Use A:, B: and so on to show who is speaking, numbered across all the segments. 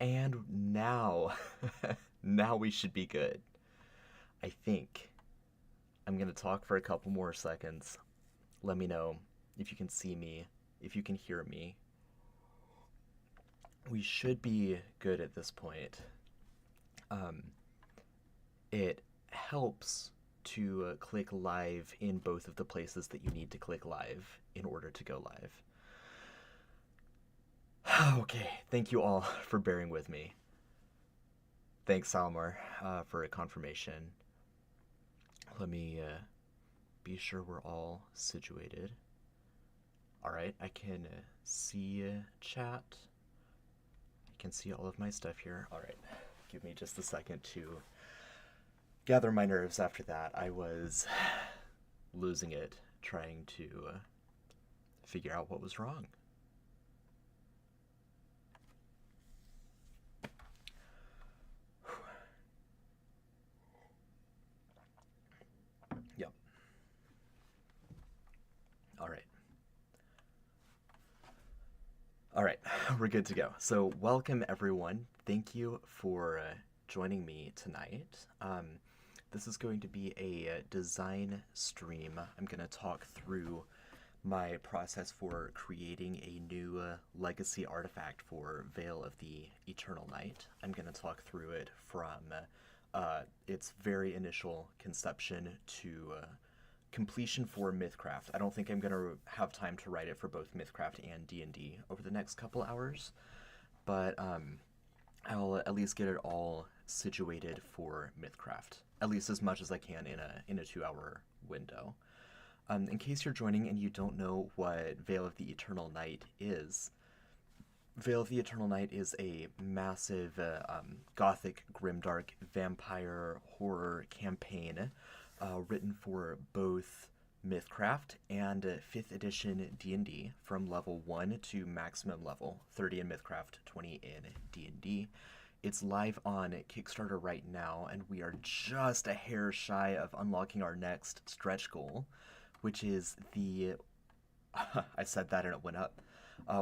A: And now, now we should be good. I think I'm gonna talk for a couple more seconds. Let me know if you can see me, if you can hear me. We should be good at this point. Um, it helps to click live in both of the places that you need to click live in order to go live. Okay, thank you all for bearing with me. Thanks, Salmar, for a confirmation. Let me be sure we're all situated. All right, I can see chat. I can see all of my stuff here. All right, give me just a second to gather my nerves after that. I was losing it trying to figure out what was wrong. Yep. All right. All right, we're good to go. So welcome everyone. Thank you for joining me tonight. This is going to be a design stream. I'm going to talk through my process for creating a new legacy artifact for Veil of the Eternal Night. I'm going to talk through it from its very initial conception to completion for MythCraft. I don't think I'm going to have time to write it for both MythCraft and D&D over the next couple hours, but I'll at least get it all situated for MythCraft, at least as much as I can in a 2-hour window. In case you're joining and you don't know what Veil of the Eternal Night is, Veil of the Eternal Night is a massive gothic, grimdark, vampire horror campaign written for both MythCraft and 5th edition D&D from level 1 to maximum level, 30 in MythCraft, 20 in D&D. It's live on Kickstarter right now, and we are just a hair shy of unlocking our next stretch goal, which is the... I said that and it went up.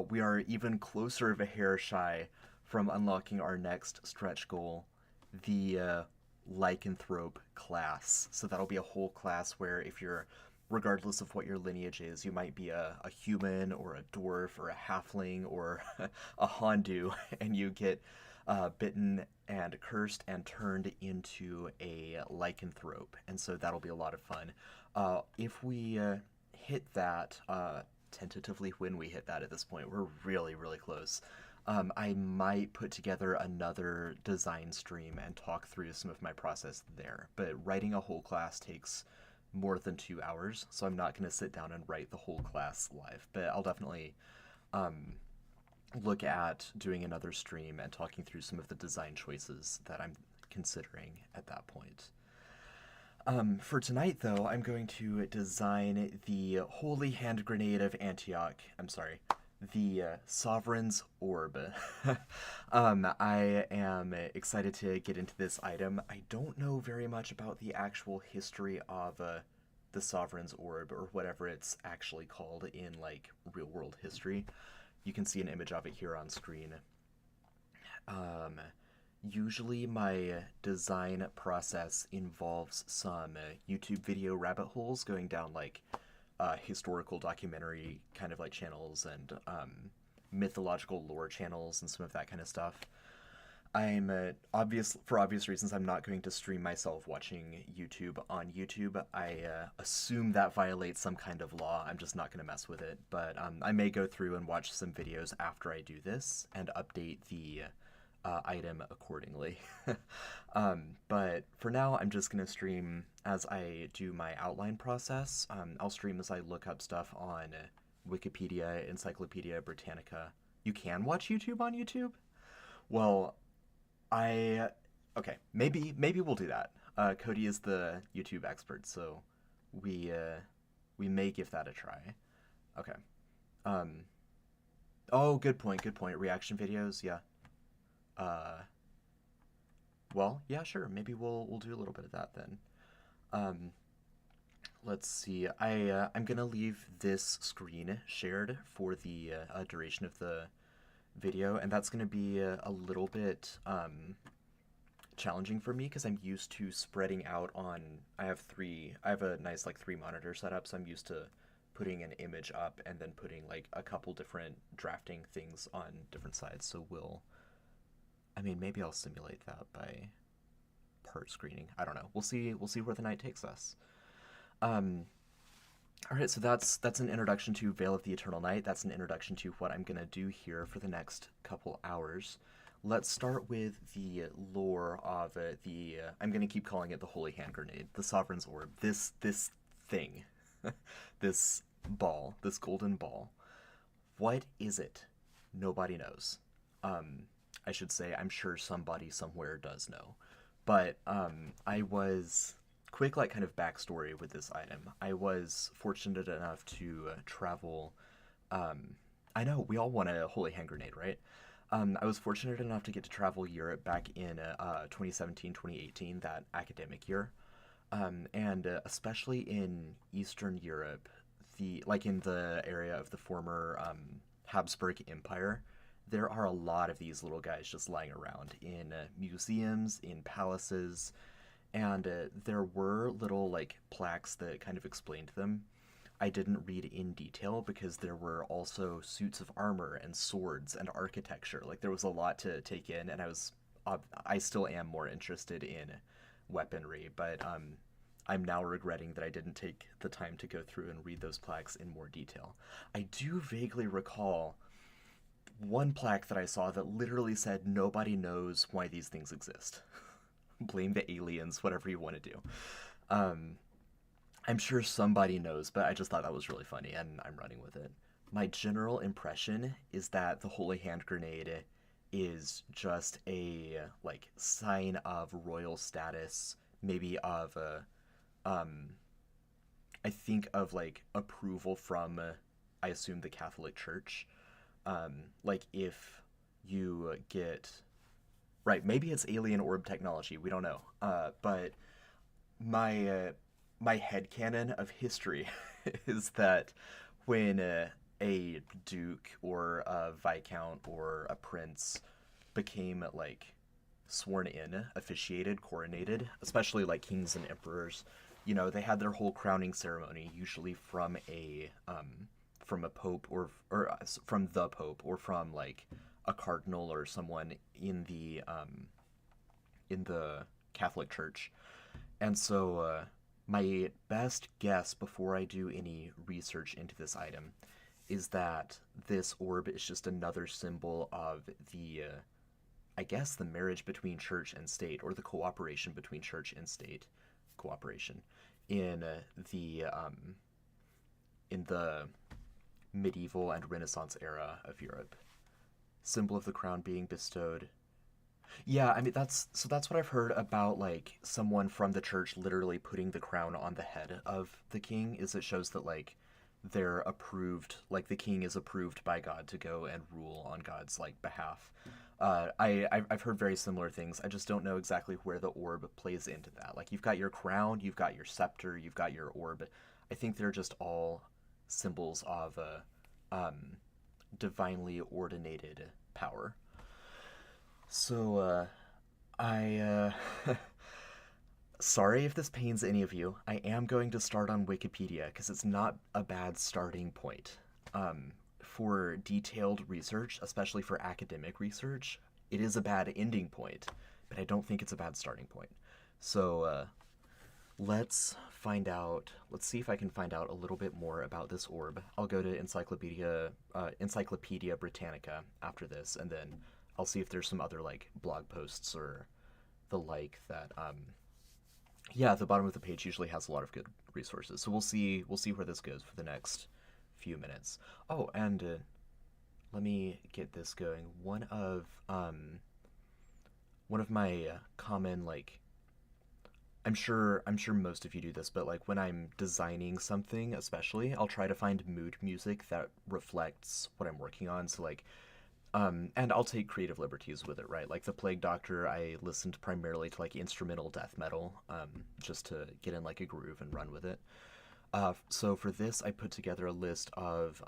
A: We are even closer of a hair shy from unlocking our next stretch goal, the lycanthrope class. So that'll be a whole class where if you're, regardless of what your lineage is, you might be a human or a dwarf or a halfling or a hondu, and you get bitten and cursed and turned into a lycanthrope. And so that'll be a lot of fun. If we hit that, tentatively when we hit that at this point, we're really, really close. I might put together another design stream and talk through some of my process there, but writing a whole class takes more than 2 hours, so I'm not going to sit down and write the whole class live, but I'll definitely look at doing another stream and talking through some of the design choices that I'm considering at that point. For tonight, though, I'm going to design the Holy Hand Grenade of Antioch. I'm sorry, the Sovereign's Orb. I am excited to get into this item. I don't know very much about the actual history of the Sovereign's Orb, or whatever it's actually called in, like, real-world history. You can see an image of it here on screen. Usually my design process involves some YouTube video rabbit holes going down like historical documentary kind of like channels and mythological lore channels and some of that kind of stuff. I'm for obvious reasons, I'm not going to stream myself watching YouTube on YouTube. I assume that violates some kind of law. I'm just not going to mess with it. But I may go through and watch some videos after I do this and update the item accordingly. But for now, I'm just going to stream as I do my outline process. I'll stream as I look up stuff on Wikipedia, Encyclopedia Britannica. You can watch YouTube on YouTube? Well, okay, maybe we'll do that. Cody is the YouTube expert, so we may give that a try. Okay. Oh, good point. Reaction videos, yeah. Well, yeah, sure. Maybe we'll do a little bit of that then. Let's see. I'm gonna leave this screen shared for the duration of the video, and that's going to be a little bit challenging for me because I'm used to spreading out on. I have a nice like 3 monitor setup, so I'm used to putting an image up and then putting like a couple different drafting things on different sides. So maybe I'll simulate that by part screening. I don't know. We'll see where the night takes us. All right, so that's an introduction to Veil of the Eternal Night. That's an introduction to what I'm going to do here for the next couple hours. Let's start with the lore of I'm going to keep calling it the Holy Hand Grenade, the Sovereign's Orb. This thing, this ball, this golden ball. What is it? Nobody knows. I should say, I'm sure somebody somewhere does know. But I was... Quick, like, kind of backstory with this item. I was fortunate enough to travel... I know, we all want a Holy Hand Grenade, right? I was fortunate enough to get to travel Europe back in 2017, 2018, that academic year. And especially in Eastern Europe, in the area of the former Habsburg Empire, there are a lot of these little guys just lying around in museums, in palaces, and there were little like plaques that kind of explained them. I didn't read in detail because there were also suits of armor and swords and architecture. Like there was a lot to take in, and I still am more interested in weaponry, but I'm now regretting that I didn't take the time to go through and read those plaques in more detail. I do vaguely recall one plaque that I saw that literally said nobody knows why these things exist. Blame the aliens, whatever you want to do. I'm sure somebody knows, but I just thought that was really funny, and I'm running with it. My general impression is that the Holy Hand Grenade is just a like sign of royal status, maybe of I think of like approval from I assume the Catholic Church. Like if you get right, maybe it's alien orb technology, we don't know. But my headcanon of history is that when a duke or a viscount or a prince became like sworn in, officiated, coronated, especially like kings and emperors, you know, they had their whole crowning ceremony, usually from a pope or from the pope or from like a cardinal or someone in the Catholic Church. And so my best guess before I do any research into this item is that this orb is just another symbol of the I guess the marriage between church and state, or the cooperation between church and state, cooperation in the medieval and Renaissance era of Europe. Symbol of the crown being bestowed. Yeah, I mean that's what I've heard about, like someone from the church literally putting the crown on the head of the king. Is it shows that like they're approved, like the king is approved by God to go and rule on God's like behalf. I've heard very similar things. I just don't know exactly where the orb plays into that. Like you've got your crown, you've got your scepter, you've got your orb. I think they're just all symbols of divinely ordinated power. So I sorry if this pains any of you. I am going to start on Wikipedia because it's not a bad starting point. For detailed research, especially for academic research, it is a bad ending point, but I don't think it's a bad starting point. So let's see if I can find out a little bit more about this orb. I'll go to Encyclopedia Britannica after this, and then I'll see if there's some other like blog posts or the like that yeah, the bottom of the page usually has a lot of good resources. So we'll see where this goes for the next few minutes. Oh, and let me get this going. One of my common, like, I'm sure most of you do this, but like when I'm designing something, especially, I'll try to find mood music that reflects what I'm working on. So like and I'll take creative liberties with it, right? Like the Plague Doctor, I listened primarily to like instrumental death metal, just to get in like a groove and run with it. So for this, I put together a list of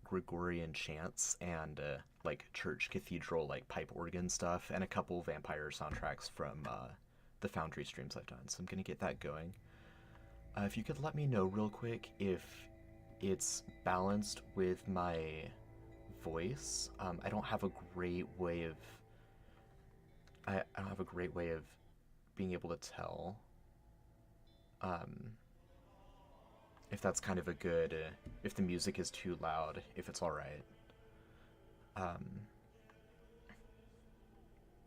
A: Gregorian chants and like church cathedral like pipe organ stuff, and a couple vampire soundtracks from the Foundry streams I've done. So I'm gonna get that going. If you could let me know real quick if it's balanced with my voice. I don't have a great way of. I don't have a great way of being able to tell. Um, if that's kind of a good, if the music is too loud, if it's all right. Um,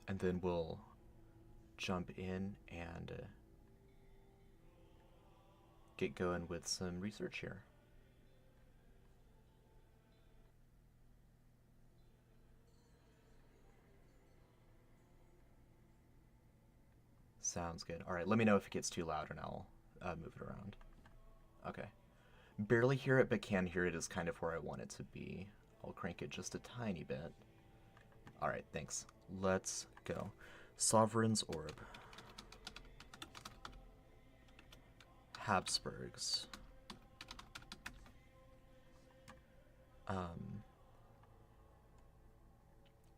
A: and then we'll jump in and get going with some research here. Sounds good. All right, let me know if it gets too loud and I'll move it around. Okay. Barely hear it, but can hear it is kind of where I want it to be. I'll crank it just a tiny bit. All right, thanks. Let's go. Sovereign's Orb. Habsburgs.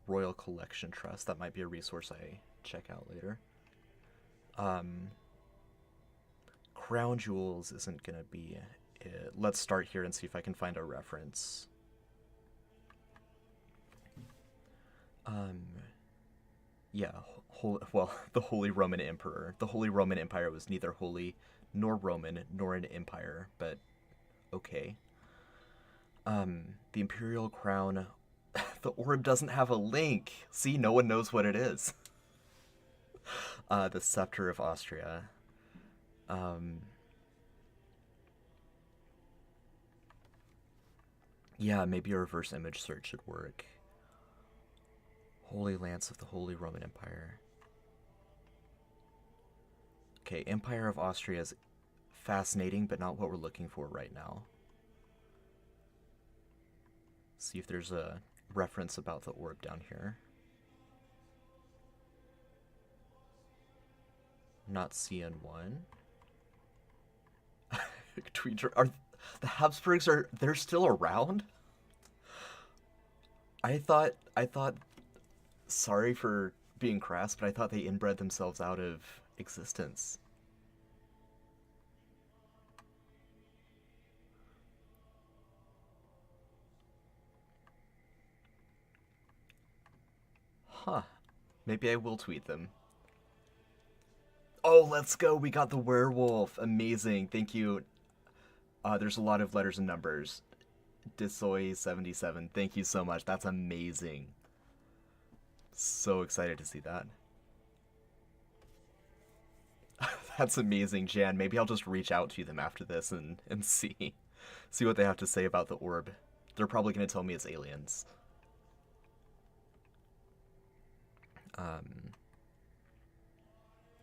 A: Royal Collection Trust. That might be a resource I check out later. Crown Jewels isn't gonna be it. Let's start here and see if I can find a reference. Yeah, well, the Holy Roman Emperor. The Holy Roman Empire was neither holy nor Roman nor an empire, but okay. The Imperial Crown. The orb doesn't have a link. See, no one knows what it is. The Scepter of Austria. Yeah, maybe a reverse image search should work. Holy Lance of the Holy Roman Empire. Okay, Empire of Austria is fascinating, but not what we're looking for right now. See if there's a reference about the orb down here. Not seeing one. Are the Habsburgs they're still around? I thought sorry for being crass, but I thought they inbred themselves out of existence. Huh. Maybe I will tweet them. Oh, let's go. We got the werewolf. Amazing. Thank you. There's a lot of letters and numbers. Disoy77. Thank you so much. That's amazing. So excited to see that. That's amazing, Jan. Maybe I'll just reach out to them after this and see what they have to say about the orb. They're probably going to tell me it's aliens.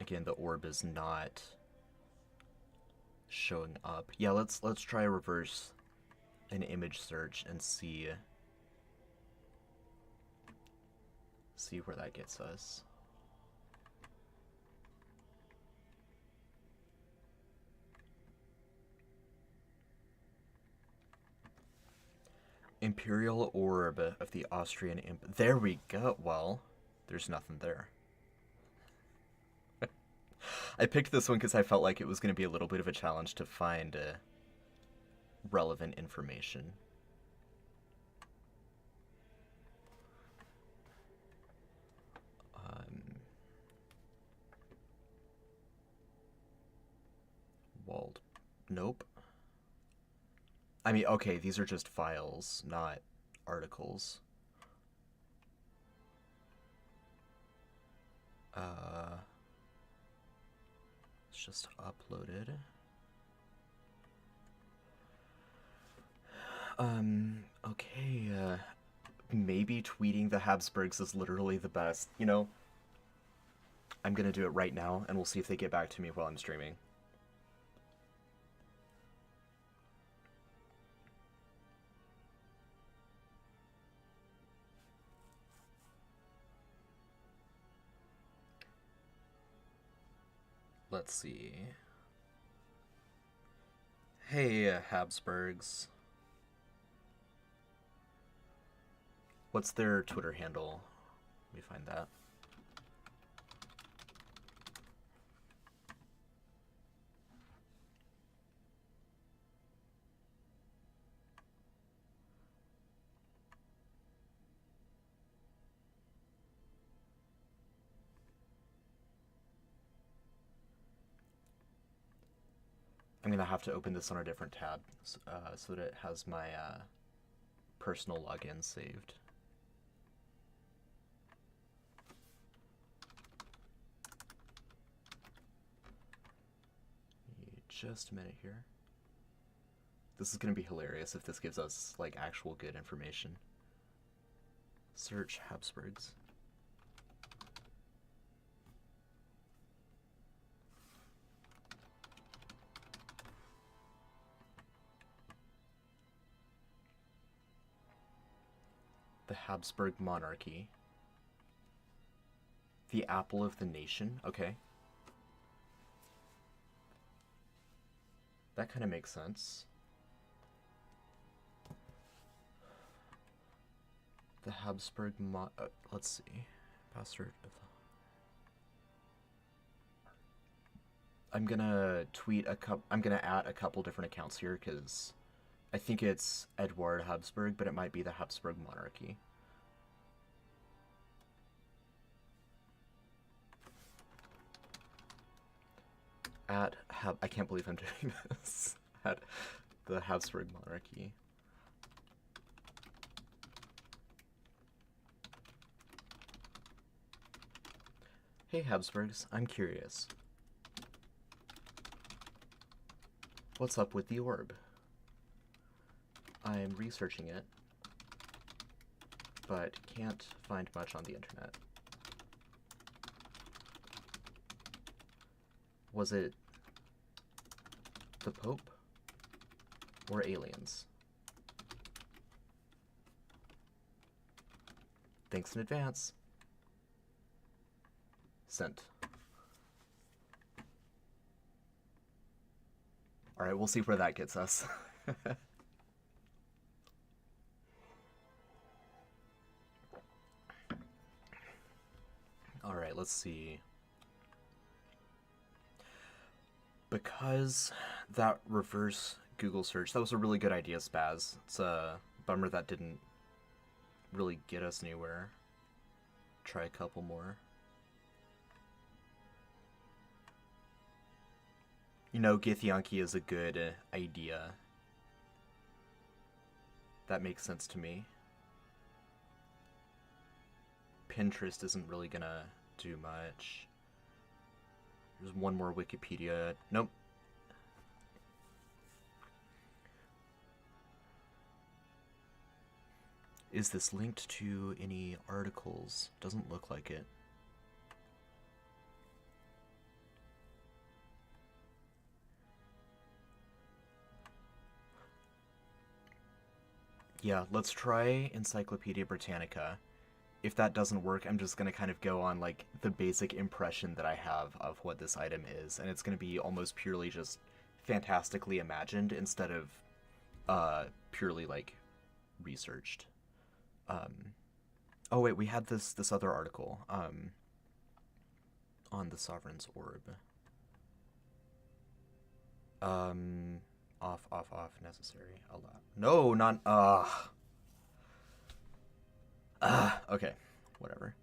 A: Again, the orb is not showing up. Yeah, let's try a reverse an image search and see where that gets us. Imperial Orb of the Austrian Imp. There we go. Well, there's nothing there. I picked this one because I felt like it was going to be a little bit of a challenge to find relevant information. Walled. Nope. I mean, okay, these are just files, not articles. It's just uploaded. Okay, maybe tweeting the Habsburgs is literally the best. You know, I'm gonna do it right now, and we'll see if they get back to me while I'm streaming. Let's see. Hey, Habsburgs. What's their Twitter handle? Let me find that. I'm gonna have to open this on a different tab so that it has my personal login saved. Just a minute here. This is gonna be hilarious if this gives us like actual good information. Search Habsburgs. The Habsburg monarchy. The apple of the nation. Okay. That kind of makes sense. The Habsburg let's see. Bastard of the... I'm gonna add a couple different accounts here because I think it's Edward Habsburg, but it might be the Habsburg monarchy. I can't believe I'm doing this. At the Habsburg monarchy. Hey Habsburgs, I'm curious. What's up with the orb? I'm researching it, but can't find much on the internet. Was it the Pope or aliens? Thanks in advance. Sent. Alright, we'll see where that gets us. Alright, let's see. Because that reverse Google search, that was a really good idea, Spaz. It's a bummer that didn't really get us anywhere. Try a couple more. You know, Githyanki is a good idea. That makes sense to me. Pinterest isn't really gonna do much. There's one more Wikipedia. Nope. Is this linked to any articles? Doesn't look like it. Yeah, let's try Encyclopedia Britannica. If that doesn't work, I'm just going to kind of go on like the basic impression that I have of what this item is, and it's going to be almost purely just fantastically imagined instead of purely like researched. Oh wait, we had this other article on the Sovereign's Orb. Off, necessary, allow. No, not, okay, whatever.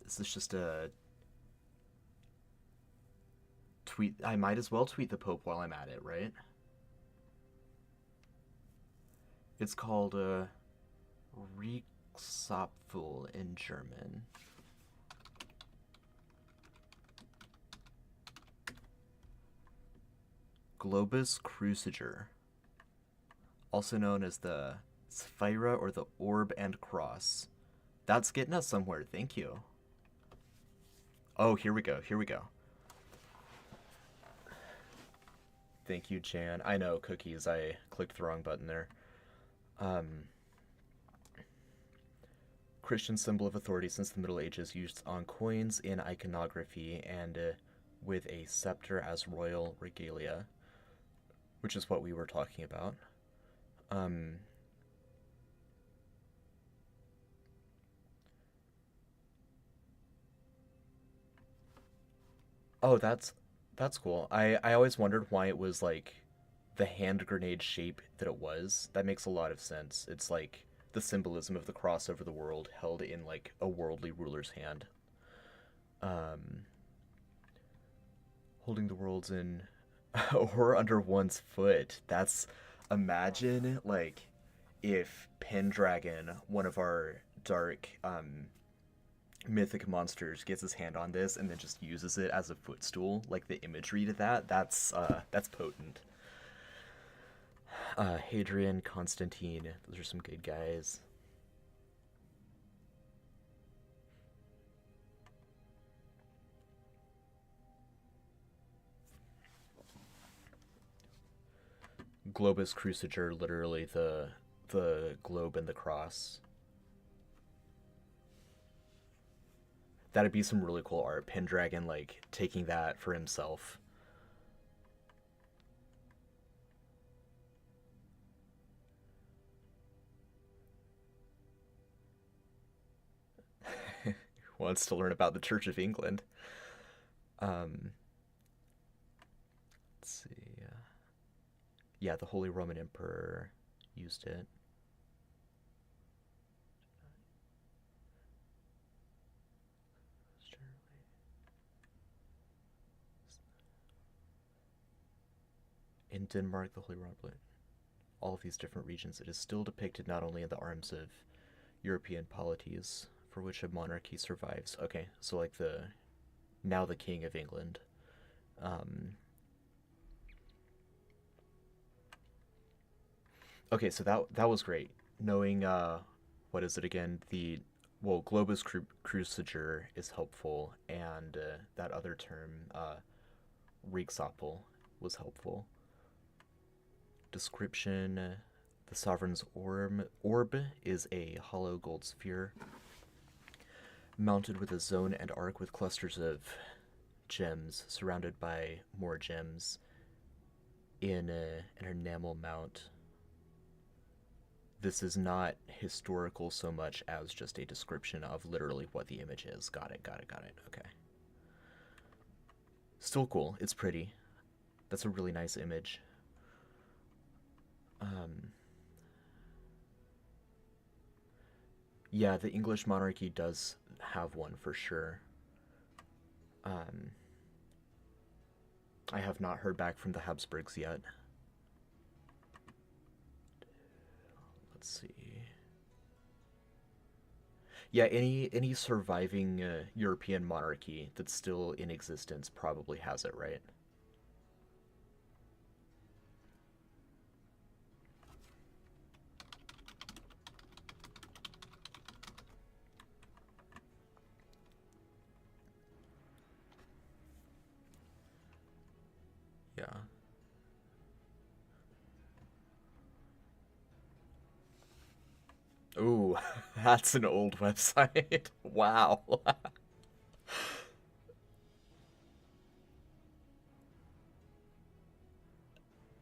A: This is just a tweet. I might as well tweet the Pope while I'm at it, right? It's called, Riechsapfel in German. Globus Cruciger, also known as the Sphyra or the Orb and Cross. That's getting us somewhere, thank you. Oh, here we go. Thank you, Jan. I know, cookies, I clicked the wrong button there. Christian symbol of authority since the Middle Ages, used on coins in iconography and with a scepter as royal regalia. which is what we were talking about. Um, oh, that's cool. I always wondered why it was like the hand grenade shape that it was. That makes a lot of sense. It's like the symbolism of the cross over the world held in like a worldly ruler's hand. Um, Holding the worlds in or under one's foot. That's imagine like if Pendragon, one of our dark mythic monsters, gets his hand on this and then just uses it as a footstool. Like the imagery to that's potent. Hadrian, Constantine, those are some good guys. Globus Cruciger, literally the globe and the cross. That'd be some really cool art. Pendragon like taking that for himself. Wants to learn about the Church of England. Um, let's see. Yeah, the Holy Roman Emperor used it. In Denmark, the Holy Roman, all of these different regions, it is still depicted not only in the arms of European polities for which a monarchy survives. Okay, so like the now the King of England. Um, okay, so that was great. Knowing what is it again? The well, Cruciger is helpful, and that other term, Rigsapel, was helpful. Description: the sovereign's orb is a hollow gold sphere mounted with a zone and arc with clusters of gems surrounded by more gems in an enamel mount. This is not historical so much as just a description of literally what the image is. Got it, got it, got it. Okay. Still cool. It's pretty. That's a really nice image. Um, yeah, the English monarchy does have one for sure. Um, I have not heard back from the Habsburgs yet. Let's see. Yeah, any surviving European monarchy that's still in existence probably has it, right? Yeah. Ooh, that's an old website. Wow.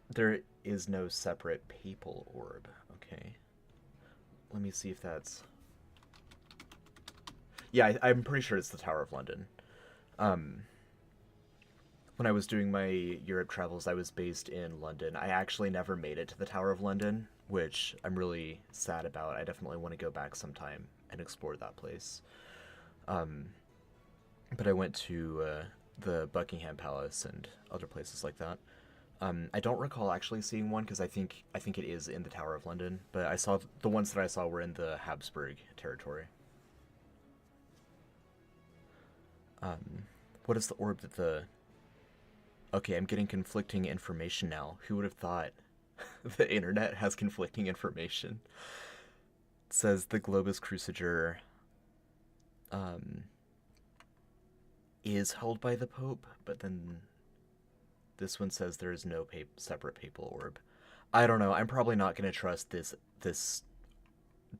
A: There is no separate papal orb. Okay. Let me see if that's. Yeah, I'm pretty sure it's the Tower of London. Um, when I was doing my Europe travels, I was based in London. I actually never made it to the Tower of London, which I'm really sad about. I definitely want to go back sometime and explore that place. Um, but I went to the Buckingham Palace and other places like that. I don't recall actually seeing one because I think it is in the Tower of London, but I saw the ones that I saw were in the Habsburg territory. Um, what is the orb that the? Okay, I'm getting conflicting information now. Who would have thought the internet has conflicting information? It says the Globus Cruciger um, is held by the Pope, but then this one says there is no separate papal orb. I don't know. I'm probably not going to trust this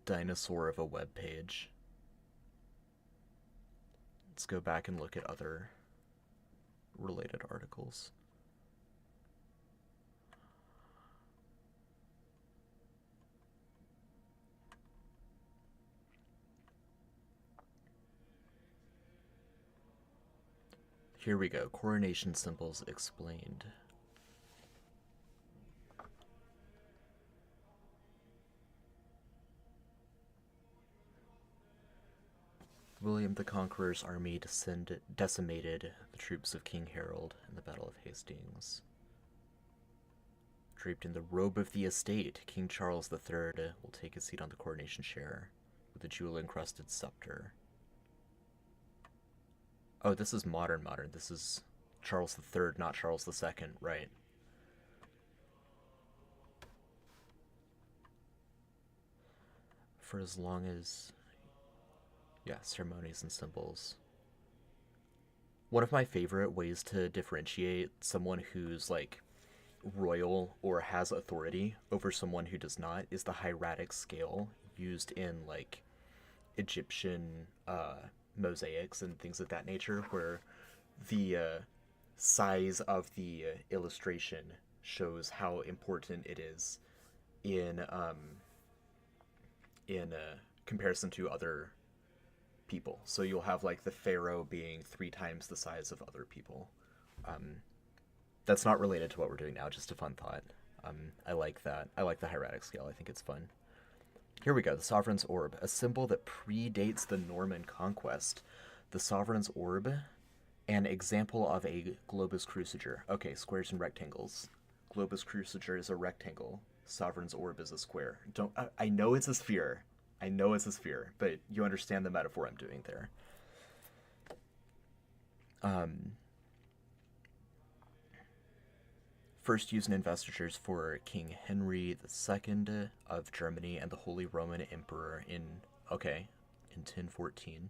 A: dinosaur of a web page. Let's go back and look at other related articles. Here we go. Coronation symbols explained. William the Conqueror's army decimated the troops of King Harold in the Battle of Hastings. Draped in the robe of the estate, King Charles III will take his seat on the coronation chair with a jewel-encrusted scepter. Oh, this is modern. This is Charles III, not Charles II, right. For as long as... yeah, ceremonies and symbols. One of my favorite ways to differentiate someone who's, like, royal or has authority over someone who does not is the hieratic scale used in, like, Egyptian mosaics and things of that nature, where the size of the illustration shows how important it is in comparison to other people. So you'll have, like, the pharaoh being 3 times the size of other people. That's not related to what we're doing now, just a fun thought. I like that. I like the hieratic scale. I think it's fun. Here we go, the Sovereign's Orb, a symbol that predates the Norman conquest. The Sovereign's Orb, an example of a globus cruciger. Okay, squares and rectangles. Globus cruciger is a rectangle. Sovereign's Orb is a square. I know it's a sphere. I know it's a sphere, but you understand the metaphor I'm doing there. First used in investitures for King Henry II of Germany and the Holy Roman Emperor in 1014.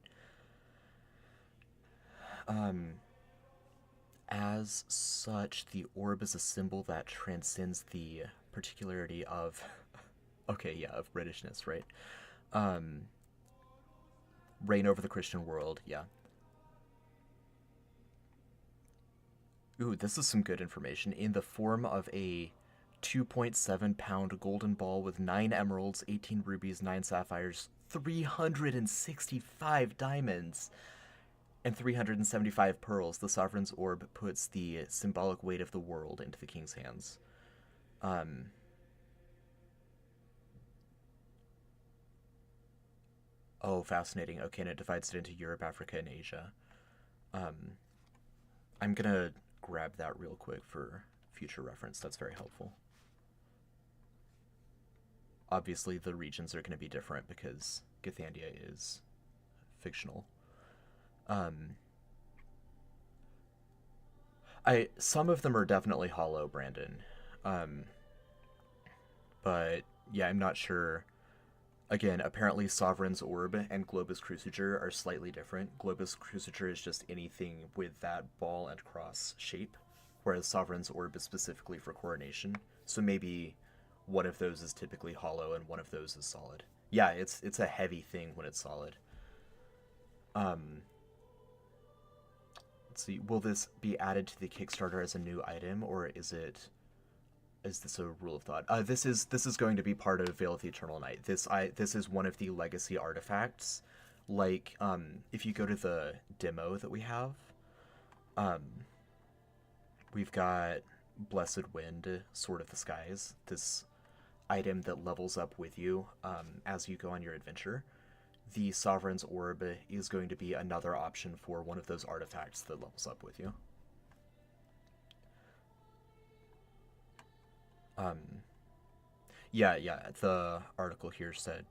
A: As such, the orb is a symbol that transcends the particularity of, of Britishness, right? Reign over the Christian world, yeah. Ooh, this is some good information. In the form of a 2.7-pound golden ball with 9 emeralds, 18 rubies, 9 sapphires, 365 diamonds, and 375 pearls, the Sovereign's Orb puts the symbolic weight of the world into the king's hands. Oh, fascinating. Okay, and it divides it into Europe, Africa, and Asia. I'm gonna grab that real quick for future reference. That's very helpful. Obviously, the regions are going to be different because Githandia is fictional. Some of them are definitely hollow, Brandon. But yeah, I'm not sure. Again, apparently Sovereign's Orb and Globus Cruciger are slightly different. Globus Cruciger is just anything with that ball and cross shape, whereas Sovereign's Orb is specifically for coronation. So maybe one of those is typically hollow and one of those is solid. Yeah, it's a heavy thing when it's solid. Let's see, will this be added to the Kickstarter as a new item, or is this a rule of thought? This is going to be part of Veil of the Eternal Night. This is one of the legacy artifacts. Like, if you go to the demo that we have, we've got Blessed Wind, Sword of the Skies, this item that levels up with you as you go on your adventure. The Sovereign's Orb is going to be another option for one of those artifacts that levels up with you. Yeah, the article here said,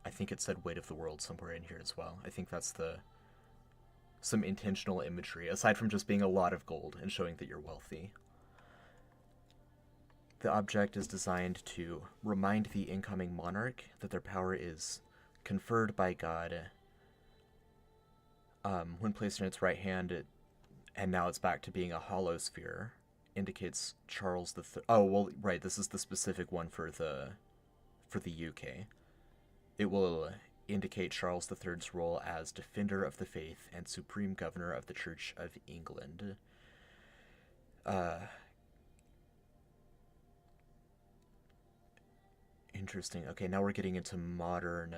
A: I think it said Weight of the World somewhere in here as well. I think that's some intentional imagery, aside from just being a lot of gold and showing that you're wealthy. The object is designed to remind the incoming monarch that their power is conferred by God. When placed in its right hand, and now it's back to being a hollow sphere, indicates Charles the Third. Oh, well, right, this is the specific one for the UK. It will indicate Charles III's role as defender of the faith and supreme governor of the Church of England. Interesting. Okay, now we're getting into modern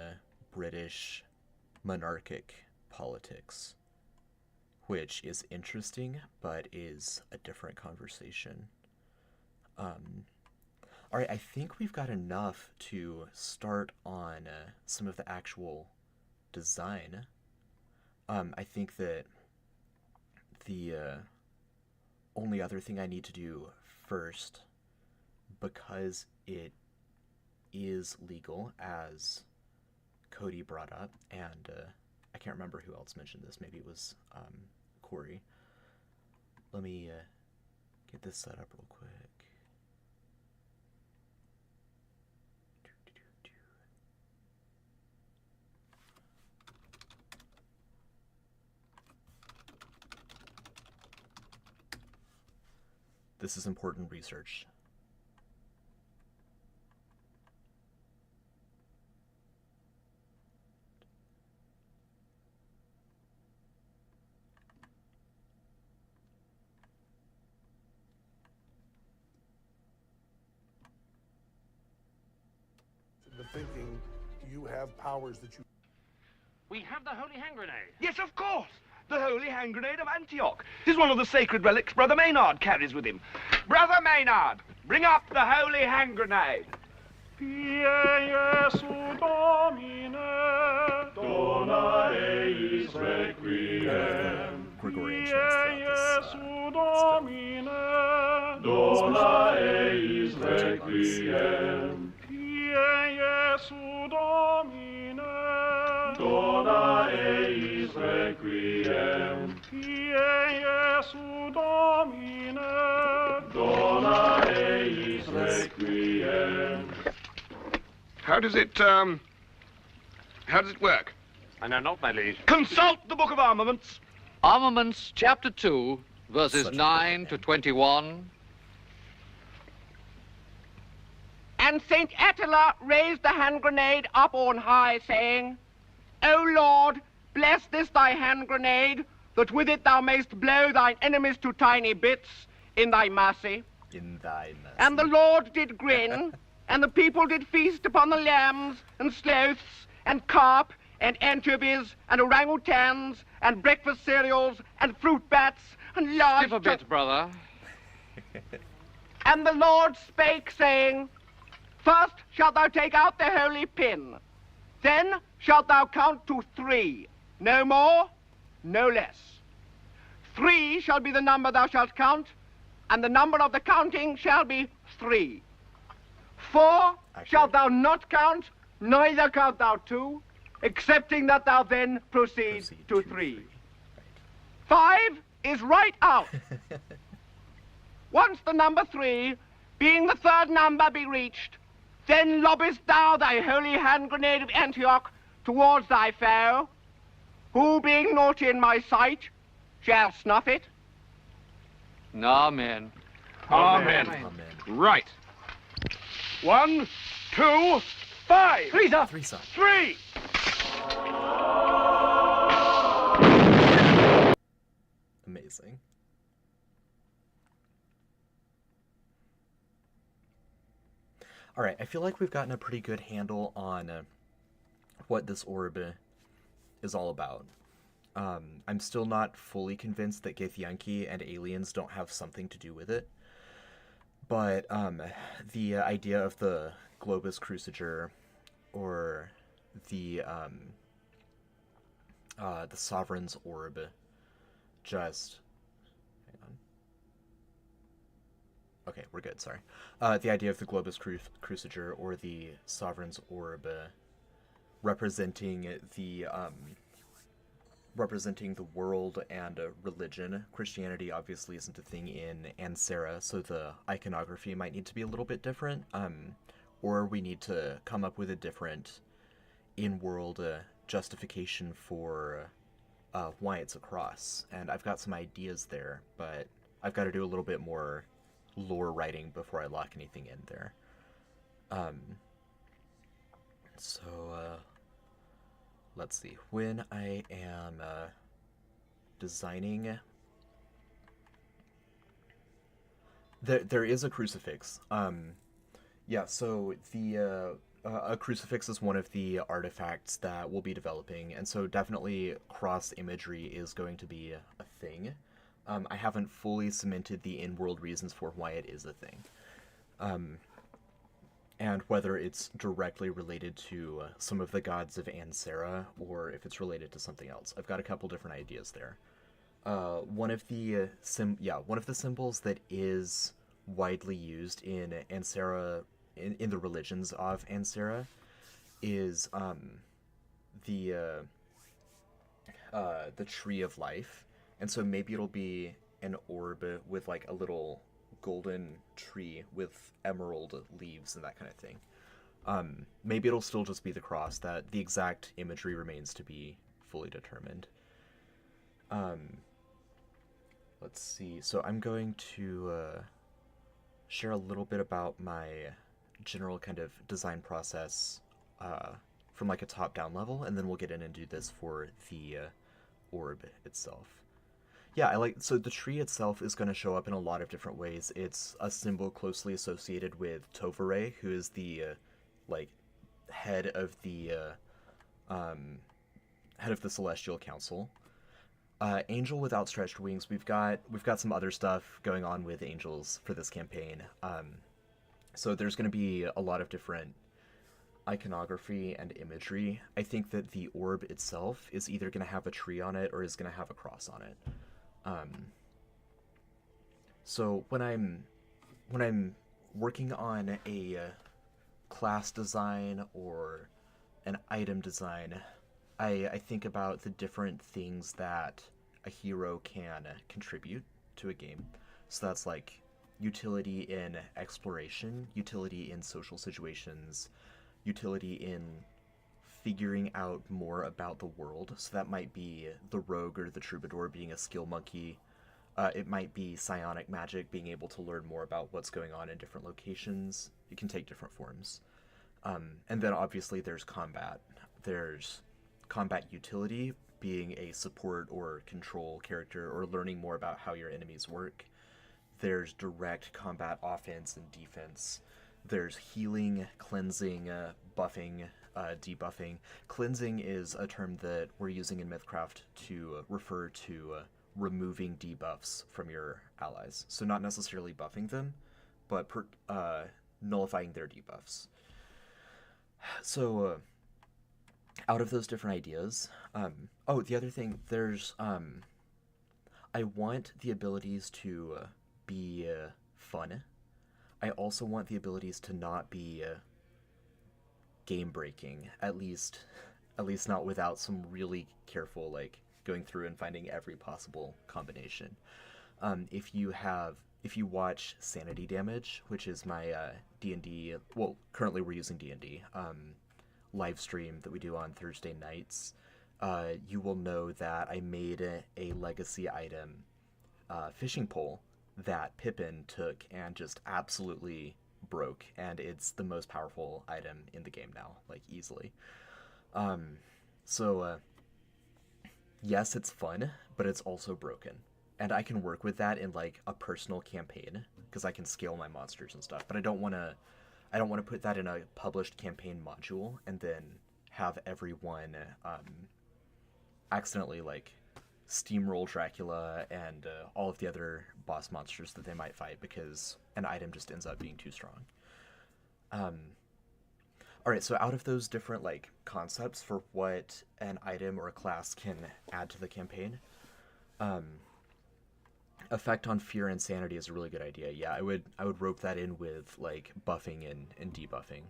A: British monarchic politics. which is interesting, but is a different conversation. All right, I think we've got enough to start on some of the actual design. I think that the only other thing I need to do first, because it is legal, as Cody brought up, and I can't remember who else mentioned this. Maybe it was Corey. Let me get this set up real quick. This is important research.
B: The thinking you have powers that you...
C: We have the holy hand grenade.
D: Yes, of course. The holy hand grenade of Antioch. It is one of the sacred relics Brother Maynard carries with him. Brother Maynard, bring up the holy hand grenade.
E: Pie Jesu Domine, dona eis requiem.
A: Gregorian
E: Pie
A: chants
E: Jesu
A: throughout
E: Domine, dona eis
A: this
E: requiem. Pie Jesu Domine, dona eis requiem. Pie Jesu Domine, dona eis requiem.
D: How does it work?
C: I know not, my liege.
D: Consult the Book of Armaments.
F: Armaments, Chapter 2, verses
A: Such a
F: 9 to
A: perfect
F: 21.
G: And Saint Attila raised the hand grenade up on high, saying, O Lord, bless this thy hand grenade, that with it thou mayst blow thine enemies to tiny bits in thy mercy.
A: in thy mercy.
G: And the Lord did grin, and the people did feast upon the lambs, and sloths, and carp, and anchovies, and orangutans, and breakfast cereals, and fruit bats, and large...
F: Skip a bit, brother.
G: And the Lord spake, saying, First shalt thou take out the holy pin. Then shalt thou count to 3. No more, no less. 3 shall be the number thou shalt count, and the number of the counting shall be 3. 4 shalt thou not count, neither count thou 2, excepting that thou then proceed to 3. 5 is right out. Once the number 3, being the third number, be reached, then lobbest thou thy holy hand grenade of Antioch towards thy foe, who, being not in my sight, shall snuff it.
F: Amen.
D: Amen.
A: Amen.
D: Right. 1, 2, 5.
G: Three's up.
A: 3 sons.
D: 3.
A: Amazing. All right, I feel like we've gotten a pretty good handle on what this orb is all about. I'm still not fully convinced that Githyanki and aliens don't have something to do with it. But the idea of the Globus Cruciger, or the Sovereign's Orb, just... Hang on. Okay, we're good, sorry. The idea of the Globus Cruciger, or the Sovereign's Orb, representing the world and religion. Christianity obviously isn't a thing in Ansera, so the iconography might need to be a little bit different, or we need to come up with a different in-world justification for why it's a cross. And I've got some ideas there, but I've got to do a little bit more lore writing before I lock anything in there. Let's see. When I am designing, there is a crucifix. Yeah. So the a crucifix is one of the artifacts that we'll be developing, and so definitely cross imagery is going to be a thing. I haven't fully cemented the in-world reasons for why it is a thing. And whether it's directly related to some of the gods of Ansera, or if it's related to something else. I've got a couple different ideas there. One of the symbols that is widely used in Ansera, in the religions of Ansera, is the tree of life, and so maybe it'll be an orb with like a little golden tree with emerald leaves and that kind of thing. Maybe it'll still just be the cross. That the exact imagery remains to be fully determined. Let's see. So I'm going to share a little bit about my general kind of design process from like a top-down level, and then we'll get in and do this for the orb itself. Yeah, so the tree itself is going to show up in a lot of different ways. It's a symbol closely associated with Tovare, who is the head of the Celestial Council. Angel with outstretched wings. We've got some other stuff going on with angels for this campaign. So there's going to be a lot of different iconography and imagery. I think that the orb itself is either going to have a tree on it or is going to have a cross on it. So when I'm working on a class design or an item design, I think about the different things that a hero can contribute to a game. So that's like utility in exploration, utility in social situations, utility in figuring out more about the world. So that might be the rogue or the troubadour being a skill monkey. It might be psionic magic, being able to learn more about what's going on in different locations. It can take different forms. And then obviously there's combat. There's combat utility, being a support or control character or learning more about how your enemies work. There's direct combat offense and defense. There's healing, cleansing, buffing, debuffing. Cleansing is a term that we're using in MythCraft to refer to removing debuffs from your allies. So not necessarily buffing them, but nullifying their debuffs. So out of those different ideas, the other thing, there's I want the abilities to be fun. I also want the abilities to not be game breaking, at least not without some really careful going through and finding every possible combination. If you watch Sanity Damage, which is my D&D, well, currently we're using D&D live stream that we do on Thursday nights, you will know that I made a legacy item fishing pole that Pippin took and just absolutely broke, and it's the most powerful item in the game now, easily. Yes, it's fun, but it's also broken, and I can work with that in a personal campaign because I can scale my monsters and stuff, but I don't want to put that in a published campaign module and then have everyone accidentally steamroll Dracula and all of the other boss monsters that they might fight because an item just ends up being too strong. Alright, so out of those different concepts for what an item or a class can add to the campaign, effect on fear and sanity is a really good idea. Yeah, I would rope that in with buffing and debuffing.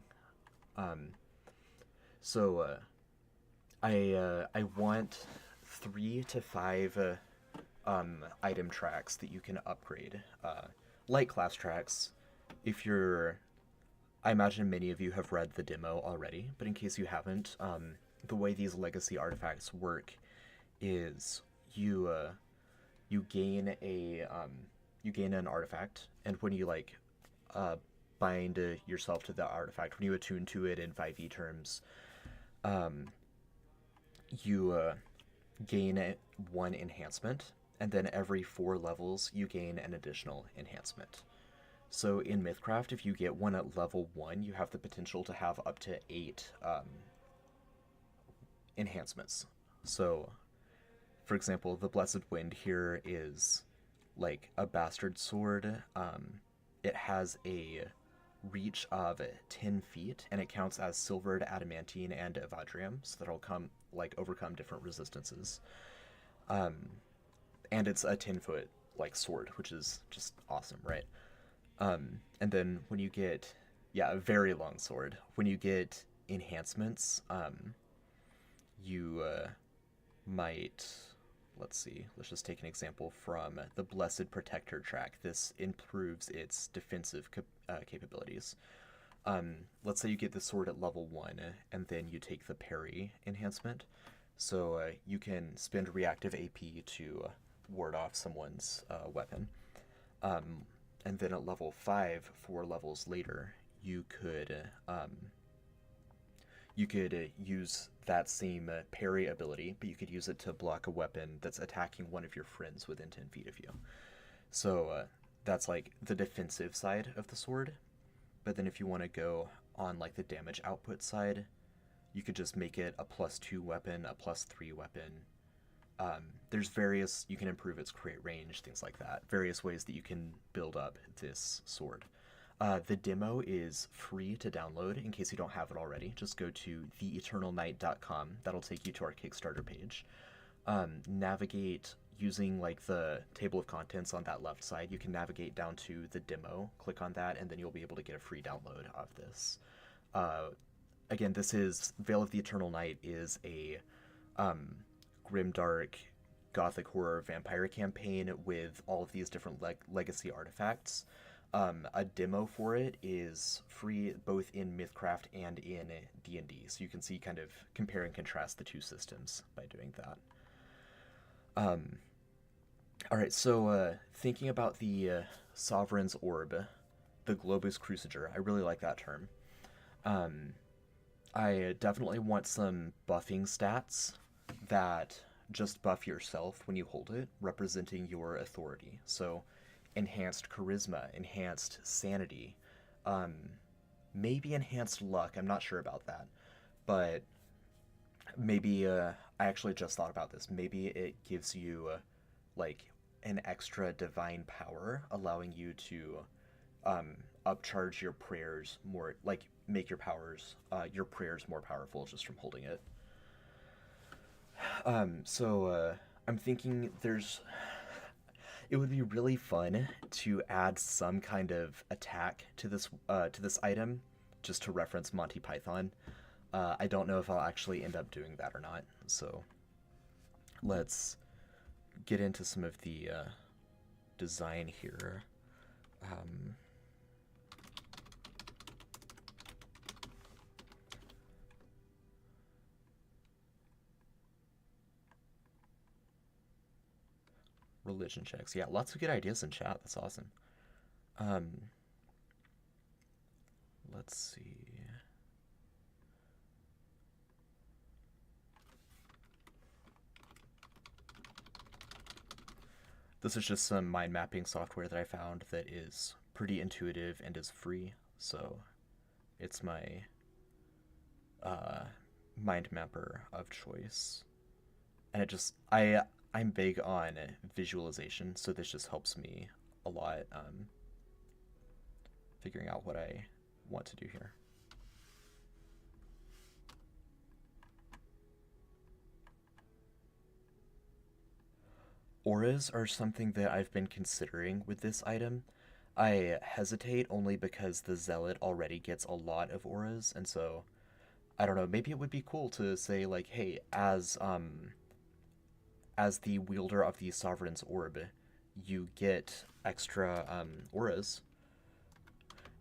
A: I want 3 to 5 item tracks that you can upgrade, like class tracks. I imagine many of you have read the demo already, but in case you haven't, the way these legacy artifacts work is you gain an artifact, and when you bind yourself to the artifact, when you attune to it in 5e terms, you gain 1 enhancement, and then every 4 levels you gain an additional enhancement. So in MythCraft, if you get one at level 1, you have the potential to have up to 8 enhancements. So, for example, the Blessed Wind here is like a bastard sword. It has a reach of 10 feet, and it counts as silvered, adamantine, and evadrium, so that'll overcome different resistances. And it's a 10-foot sword, which is just awesome, right? And then when you get, a very long sword. When you get enhancements, you might, let's see, let's just take an example from the Blessed Protector track. This improves its defensive capabilities. Let's say you get the sword at level 1, and then you take the parry enhancement. So you can spend reactive AP to ward off someone's weapon. And then at level 5, 4 levels later, you could use that same parry ability, but you could use it to block a weapon that's attacking one of your friends within 10 feet of you. So that's like the defensive side of the sword. But then if you want to go on like the damage output side, you could just make it a +2 weapon, a +3 weapon. There's various, you can improve its crit range, things like that. Various ways that you can build up this sword. The demo is free to download in case you don't have it already. Just go to theeternalnight.com. That'll take you to our Kickstarter page. Navigate using like the table of contents on that left side. You can navigate down to the demo, click on that, and then you'll be able to get a free download of this. Again, this is Veil of the Eternal Night is a grimdark gothic horror vampire campaign with all of these different legacy artifacts. A demo for it is free both in MythCraft and in D&D, so you can see kind of compare and contrast the two systems by doing that. Alright, so thinking about the Sovereign's Orb, the Globus Cruciger, I really like that term. I definitely want some buffing stats that just buff yourself when you hold it, representing your authority. So enhanced charisma, enhanced sanity, maybe enhanced luck. I'm not sure about that, but maybe I actually just thought about this. Maybe it gives you like an extra divine power, allowing you to upcharge your prayers more, like make your prayers more powerful just from holding it. So I'm thinking it would be really fun to add some kind of attack to this item, just to reference Monty Python. I don't know if I'll actually end up doing that or not, so let's get into some of the design here. Religion checks. Yeah, lots of good ideas in chat. That's awesome. Let's see. This is just some mind mapping software that I found that is pretty intuitive and is free. So it's my mind mapper of choice. And it just, I'm big on visualization, so this just helps me a lot figuring out what I want to do here. Auras are something that I've been considering with this item. I hesitate only because the Zealot already gets a lot of auras, and so, I don't know, maybe it would be cool to say, like, hey, as the wielder of the Sovereign's Orb, you get extra auras.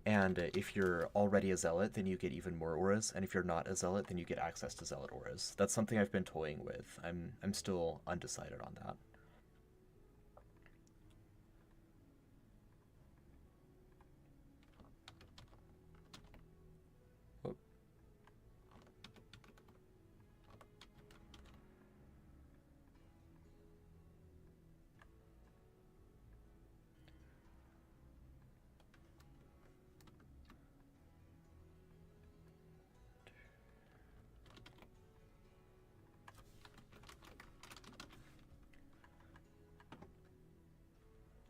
A: And if you're already a Zealot, then you get even more auras. And if you're not a Zealot, then you get access to Zealot auras. That's something I've been toying with. I'm still undecided on that.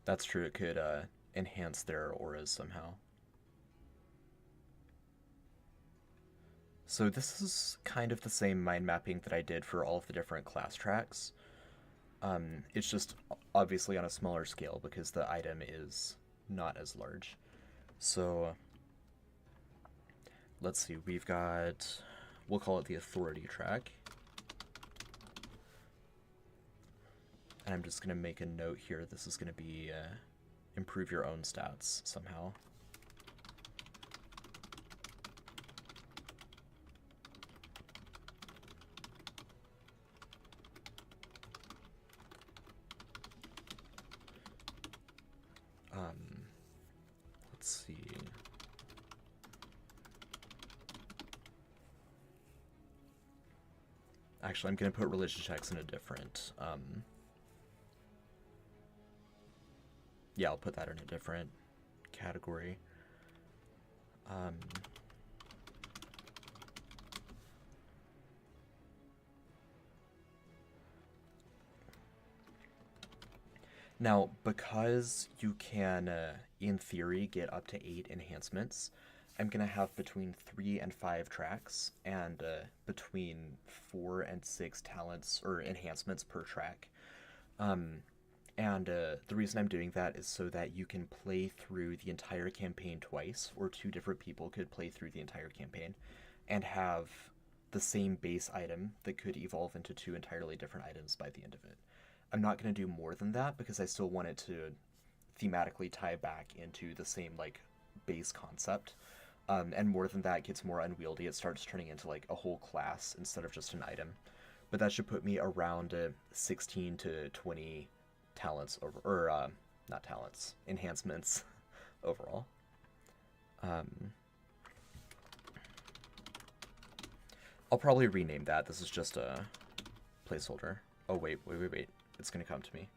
A: That's true, it could enhance their auras somehow. So this is kind of the same mind mapping that I did for all of the different class tracks. It's just obviously on a smaller scale because the item is not as large. So let's see, we've got, we'll call it the authority track. And I'm just going to make a note here. This is going to be improve your own stats somehow. Let's see. Actually, I'm going to put religion checks in a different... yeah, I'll put that in a different category. Now, because you can, in theory, get up to 8 enhancements, I'm going to have between 3 and 5 tracks, and between 4 and 6 talents or enhancements per track. The reason I'm doing that is so that you can play through the entire campaign twice, or 2 different people could play through the entire campaign, and have the same base item that could evolve into 2 entirely different items by the end of it. I'm not going to do more than that because I still want it to thematically tie back into the same, like, base concept. And more than that gets more unwieldy. It starts turning into, like, a whole class instead of just an item. But that should put me around 16 to 20 talents over, or not talents, enhancements overall. I'll probably rename that. This is just a placeholder. Oh, wait. It's gonna come to me.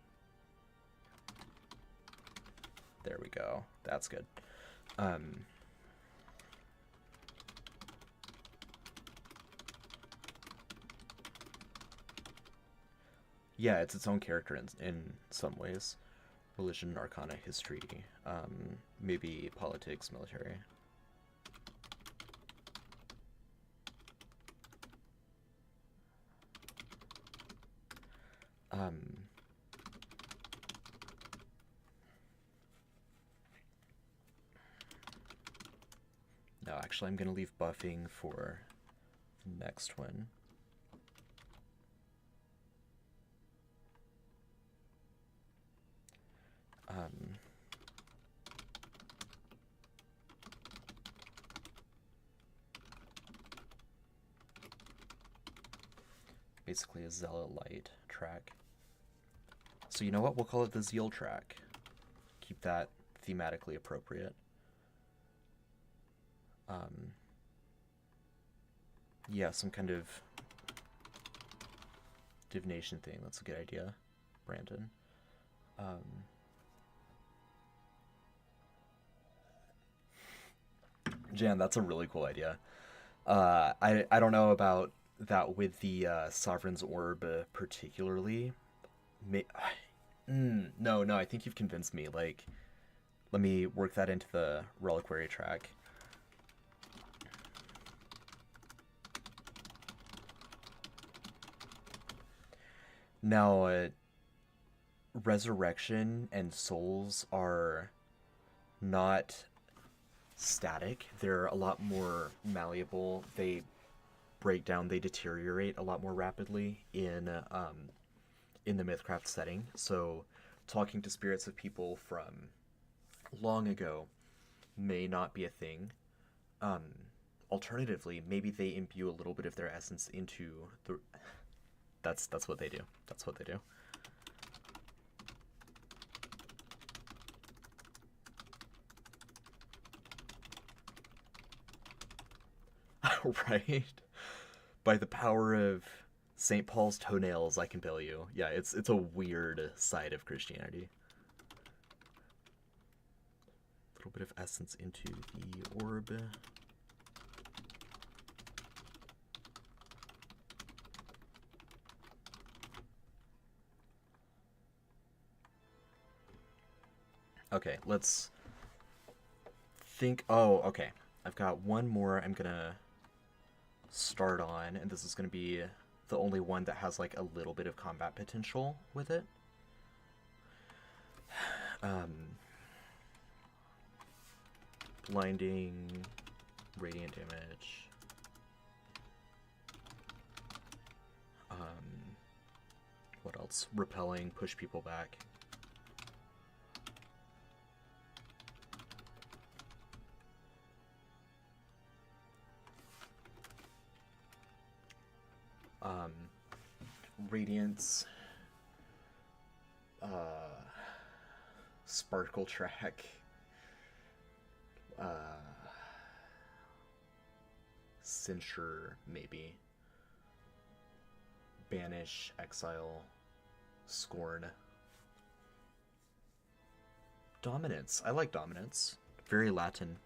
A: There we go. That's good. Yeah, it's its own character in some ways. Religion, arcana, history, maybe politics, military. No, actually, I'm going to leave buffing for the next one. Basically a Zealot Light track. So you know what? We'll call it the Zeal track. Keep that thematically appropriate. Yeah, some kind of divination thing. That's a good idea, Brandon. Jan, that's a really cool idea. I don't know about that with the Sovereign's Orb particularly. No, I think you've convinced me. Like, let me work that into the Reliquary track. Now, Resurrection and Souls are not static. They're a lot more malleable. They break down, they deteriorate a lot more rapidly in the MythCraft setting. So talking to spirits of people from long ago may not be a thing. Alternatively, maybe they imbue a little bit of their essence into the... That's what they do. That's what they do. Right? By the power of St. Paul's toenails, I can tell you. Yeah, it's a weird side of Christianity. A little bit of essence into the orb. Okay, let's think. Oh, okay. I've got one more I'm gonna start on, and this is gonna be the only one that has like a little bit of combat potential with it. Blinding, radiant damage. What else? Repelling, push people back. Radiance, Sparkle Track, Censure, maybe, Banish, Exile, Scorn, Dominance. I like Dominance. Very Latin.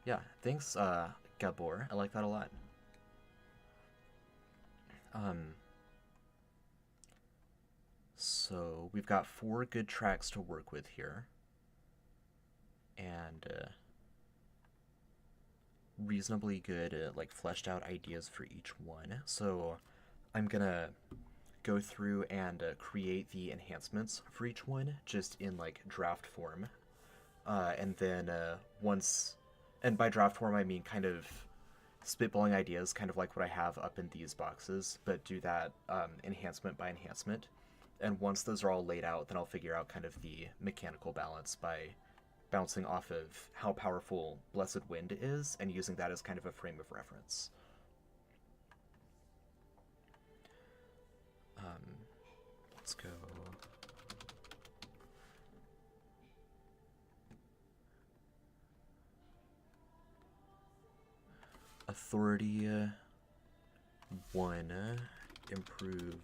A: Yeah, thanks, Gabor. I like that a lot. So we've got 4 good tracks to work with here, and reasonably good, like fleshed out ideas for each one. So I'm gonna go through and create the enhancements for each one, just in like draft form, and then and by draft form I mean kind of spitballing ideas, kind of like what I have up in these boxes, but do that enhancement by enhancement. And once those are all laid out, then I'll figure out kind of the mechanical balance by bouncing off of how powerful Blessed Wind is and using that as kind of a frame of reference. Let's go. Authority 1, improve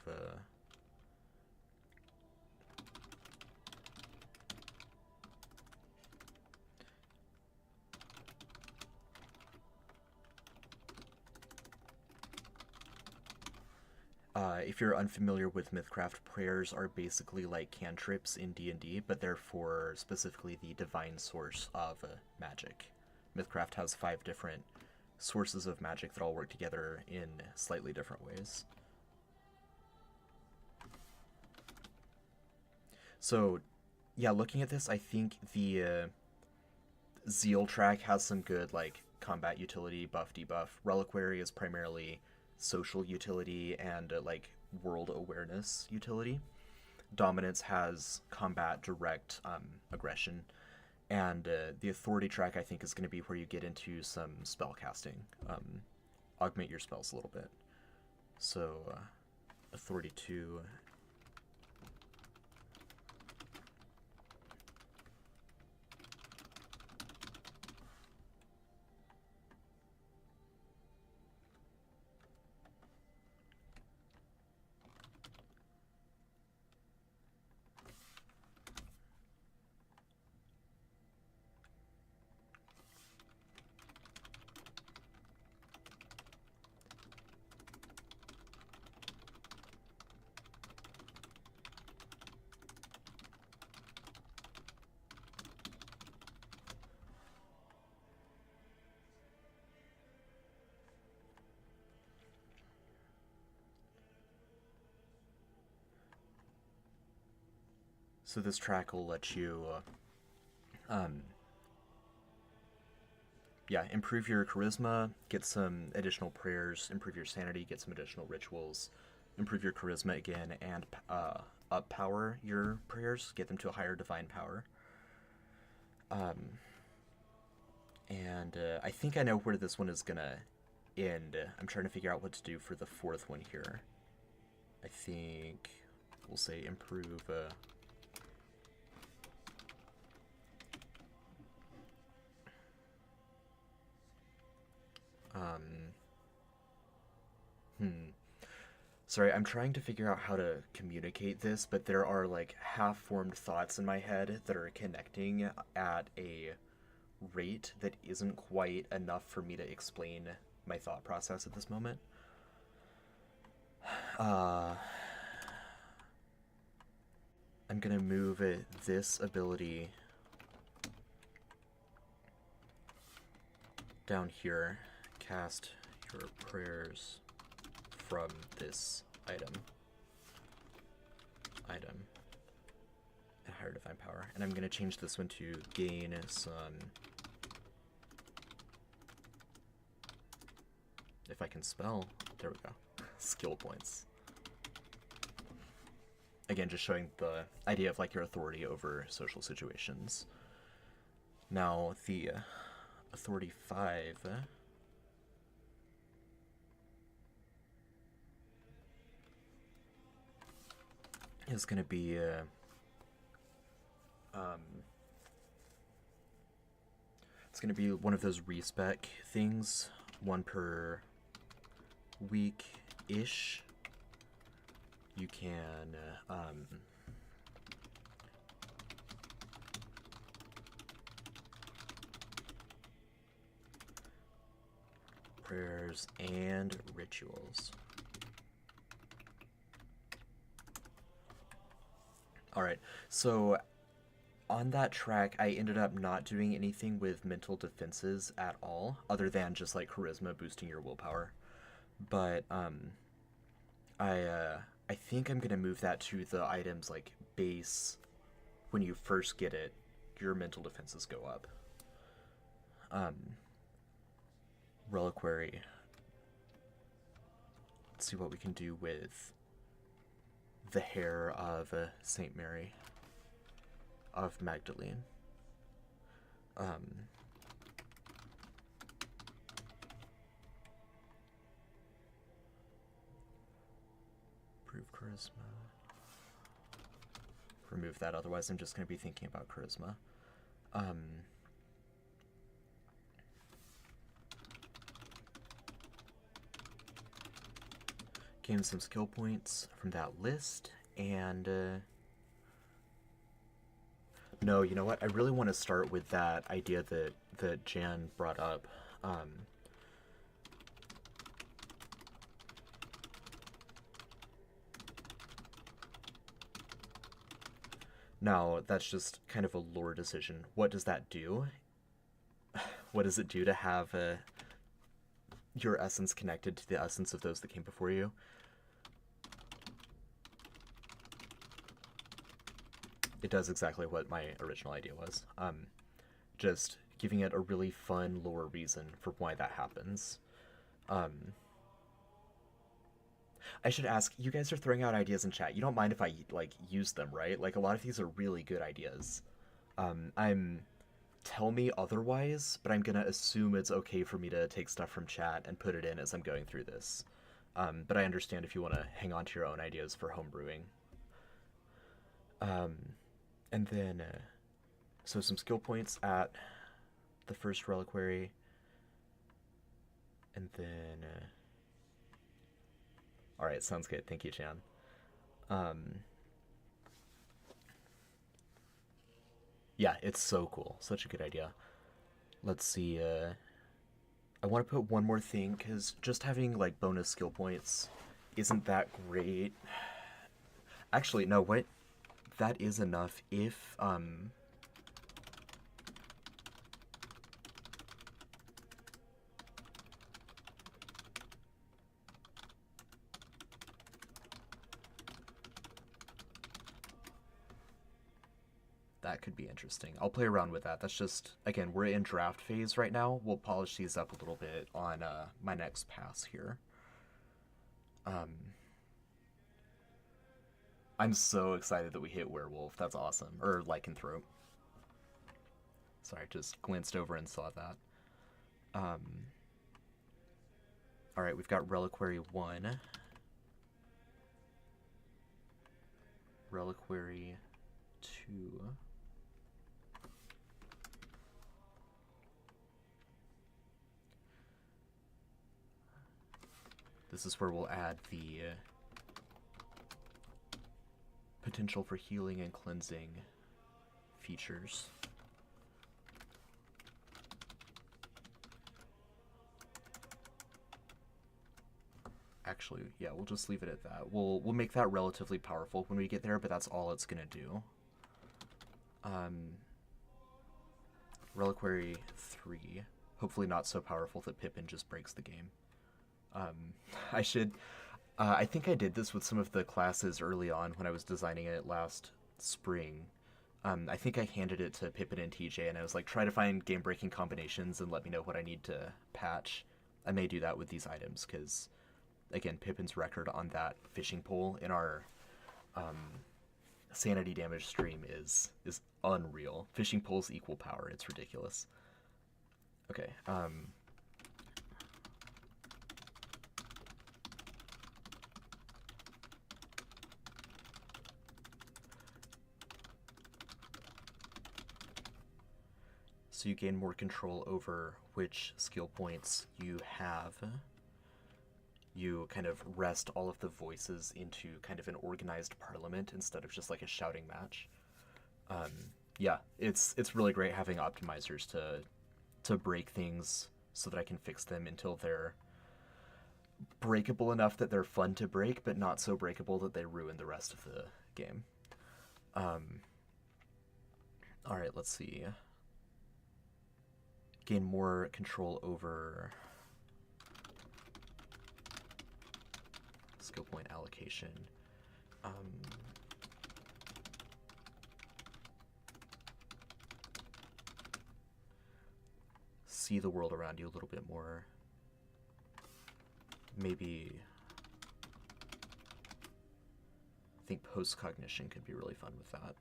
A: if you're unfamiliar with MythCraft, prayers are basically like cantrips in D&D, but they're for specifically the divine source of magic. MythCraft has 5 different sources of magic that all work together in slightly different ways. So, yeah, looking at this, I think the Zeal track has some good like combat utility, buff, debuff. Reliquary is primarily social utility and like world awareness utility. Dominance has combat, direct aggression. And the authority track, I think, is going to be where you get into some spell casting. Augment your spells a little bit. So, authority 2. So this track will let you, improve your charisma, get some additional prayers, improve your sanity, get some additional rituals, improve your charisma again, and up power your prayers, get them to a higher divine power. And I think I know where this one is gonna end. I'm trying to figure out what to do for the 4th one here. I think we'll say improve, Sorry, I'm trying to figure out how to communicate this, but there are like half-formed thoughts in my head that are connecting at a rate that isn't quite enough for me to explain my thought process at this moment. I'm gonna move this ability down here. Cast your prayers from this item. And higher divine power. And I'm gonna change this one to gain some, if I can spell, there we go, skill points. Again, just showing the idea of like your authority over social situations. Now the authority 5 is going to be it's going to be one of those respec things, 1 per week-ish. You can prayers and rituals. Alright, so on that track, I ended up not doing anything with mental defenses at all, other than just like charisma boosting your willpower. But I think I'm gonna move that to the items like base. When you first get it, your mental defenses go up. Reliquary. Let's see what we can do with the hair of Saint Mary of Magdalene. Improve charisma. Remove that, otherwise I'm just going to be thinking about charisma. Gain some skill points from that list, and no, you know what? I really want to start with that idea that Jan brought up. Now, that's just kind of a lore decision. What does that do? What does it do to have your essence connected to the essence of those that came before you? It does exactly what my original idea was. Just giving it a really fun lore reason for why that happens. I should ask, you guys are throwing out ideas in chat. You don't mind if I, like, use them, right? Like, a lot of these are really good ideas. Tell me otherwise, but I'm gonna assume it's okay for me to take stuff from chat and put it in as I'm going through this. But I understand if you want to hang on to your own ideas for homebrewing. And then, so some skill points at the first reliquary. And then, alright, sounds good. Thank you, Chan. Yeah, it's so cool. Such a good idea. Let's see, I want to put one more thing, because just having, like, bonus skill points isn't that great. Actually, no, what? That is enough if, that could be interesting. I'll play around with that. That's just, again, we're in draft phase right now. We'll polish these up a little bit on my next pass here. I'm so excited that we hit werewolf. That's awesome. Or lycanthrope. Sorry, just glanced over and saw that. Alright, we've got Reliquary 1. Reliquary 2. This is where we'll add the potential for healing and cleansing features. actually, yeah, we'll just leave it at that. We'll make that relatively powerful when we get there, but that's all it's gonna do. Reliquary 3. Hopefully not so powerful that Pippin just breaks the game. I think I did this with some of the classes early on when I was designing it last spring. I think I handed it to Pippin and TJ, and I was like, try to find game-breaking combinations and let me know what I need to patch. I may do that with these items, because, again, Pippin's record on that fishing pole in our sanity damage stream is unreal. Fishing poles equal power. It's ridiculous. Okay, so you gain more control over which skill points you have. You kind of rest all of the voices into kind of an organized parliament instead of just like a shouting match. Yeah, it's really great having optimizers to break things so that I can fix them until they're breakable enough that they're fun to break, but not so breakable that they ruin the rest of the game. Alright, let's see. Gain more control over skill point allocation. See the world around you a little bit more. Maybe I think post-cognition could be really fun with that.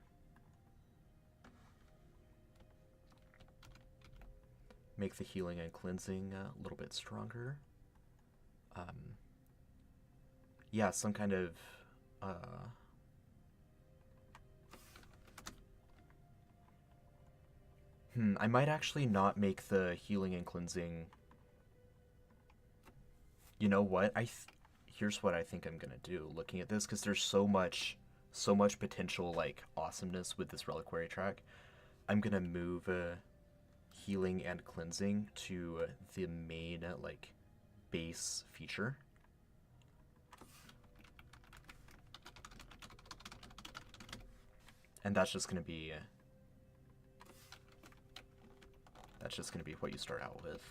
A: Make the healing and cleansing a little bit stronger. Yeah, some kind of I might actually not make the healing and cleansing. You know what? Here's what I think I'm gonna do. Looking at this, because there's so much potential like awesomeness with this reliquary track. I'm gonna move healing and cleansing to the main like base feature. And that's just gonna be what you start out with.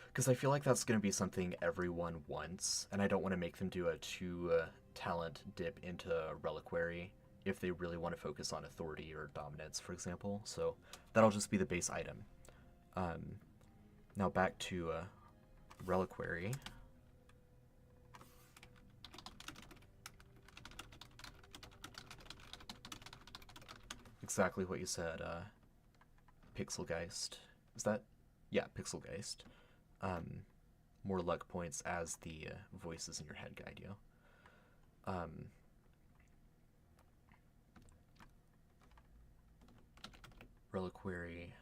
A: Because I feel like that's going to be something everyone wants, and I don't want to make them do a 2-talent dip into reliquary if they really want to focus on authority or dominance, for example. So that'll just be the base item. Now back to reliquary. Exactly what you said, Pixelgeist. Is that? Yeah, Pixelgeist. More luck points as the voices in your head guide you. Reliquary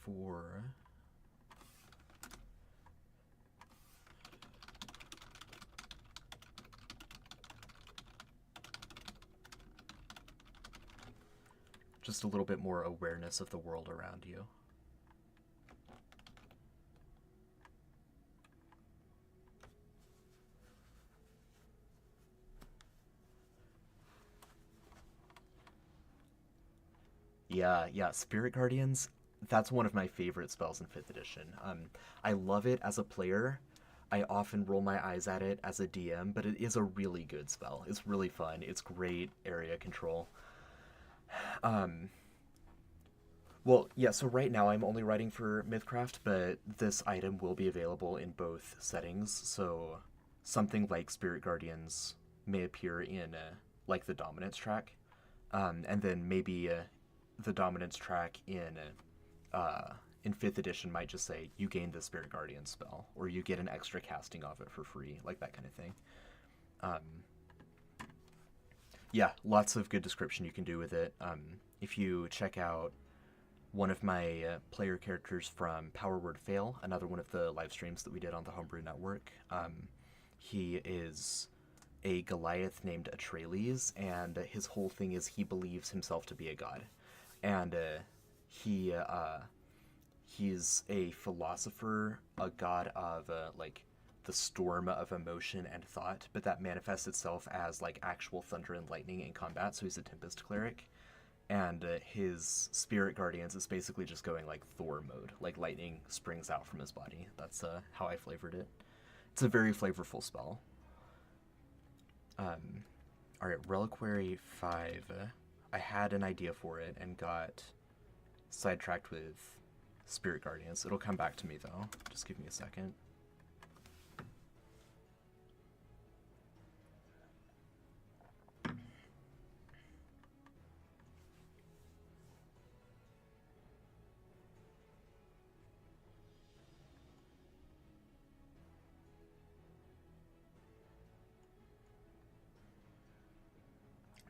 A: 4. Just a little bit more awareness of the world around you. Yeah, Spirit Guardians, that's one of my favorite spells in 5th edition. I love it as a player. I often roll my eyes at it as a DM, but it is a really good spell. It's really fun. It's great area control. Well, yeah, so right now I'm only writing for MythCraft, but this item will be available in both settings, so something like Spirit Guardians may appear in, like, the Dominance track, and then maybe the Dominance track in 5th edition might just say, you gain the Spirit Guardian spell, or you get an extra casting of it for free, like that kind of thing. Yeah, lots of good description you can do with it. If you check out one of my player characters from Power Word Fail, another one of the live streams that we did on the Homebrew Network, he is a Goliath named Atreides, and his whole thing is he believes himself to be a god. And he's a philosopher, a god of like the storm of emotion and thought, but that manifests itself as like actual thunder and lightning in combat. So he's a Tempest cleric, and his spirit guardians is basically just going like Thor mode, like lightning springs out from his body. That's how I flavored it. It's a very flavorful spell. All right, Reliquary 5. I had an idea for it and got sidetracked with Spirit Guardians. It'll come back to me though. Just give me a second.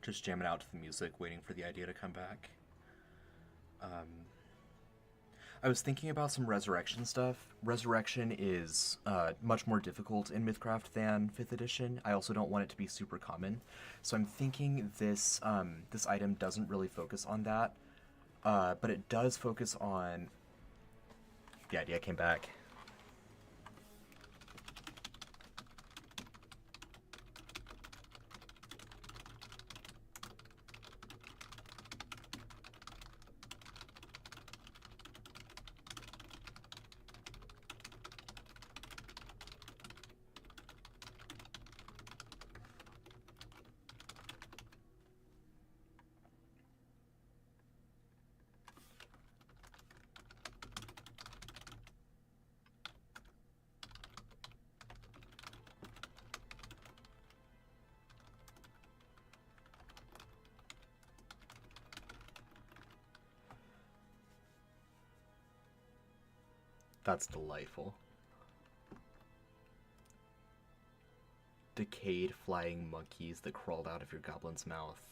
A: Just jamming out to the music, waiting for the idea to come back. I was thinking about some Resurrection stuff. Resurrection is much more difficult in MythCraft than 5th edition. I also don't want it to be super common. So I'm thinking this this item doesn't really focus on that, but it does focus on... The idea came back. That's delightful. Decayed flying monkeys that crawled out of your goblin's mouth.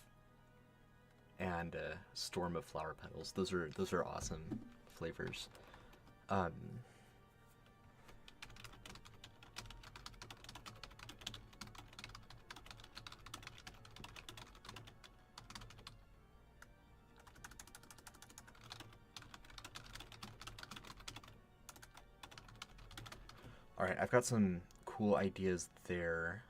A: And a storm of flower petals. Those are awesome flavors. Alright, I've got some cool ideas there.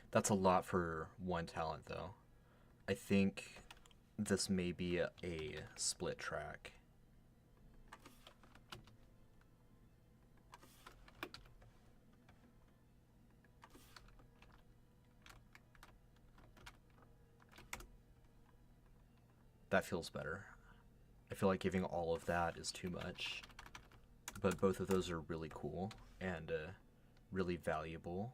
A: That's a lot for one talent, though. I think this may be a split track. That feels better. I feel like giving all of that is too much, but both of those are really cool and really valuable.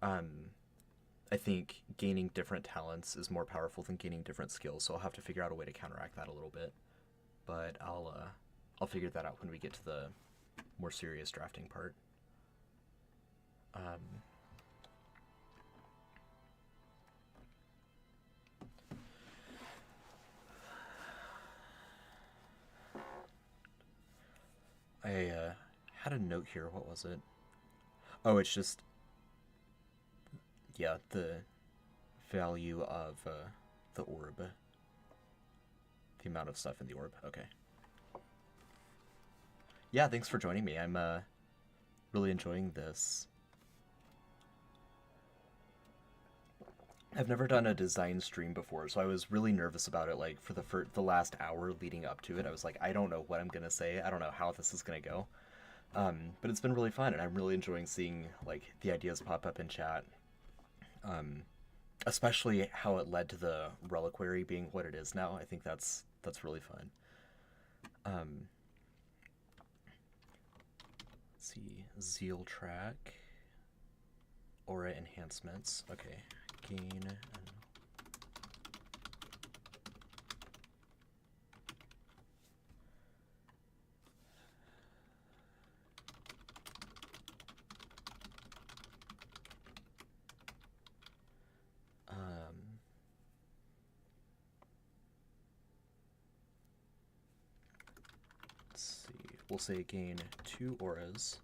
A: I think gaining different talents is more powerful than gaining different skills, so I'll have to figure out a way to counteract that a little bit. But I'll figure that out when we get to the more serious drafting part. I had a note here. What was it? Oh, it's just... Yeah, the value of the orb. The amount of stuff in the orb. Okay. Yeah, thanks for joining me. I'm really enjoying this. I've never done a design stream before, so I was really nervous about it. Like, for the last hour leading up to it, I was like, I don't know what I'm gonna say. I don't know how this is gonna go. But it's been really fun, and I'm really enjoying seeing, like, the ideas pop up in chat. Especially how it led to the reliquary being what it is now. I think that's really fun. Let's see, Zeal track, aura enhancements. Okay, gain. We'll say gain 2 auras.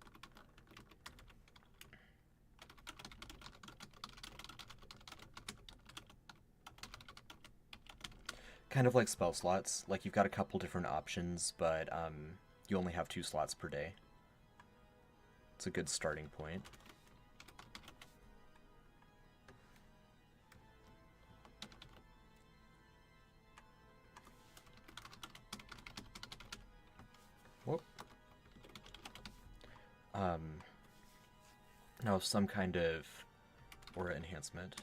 A: kind of like spell slots. Like, you've got a couple different options, but you only have 2 slots per day. It's a good starting point. Whoop. Now some kind of aura enhancement.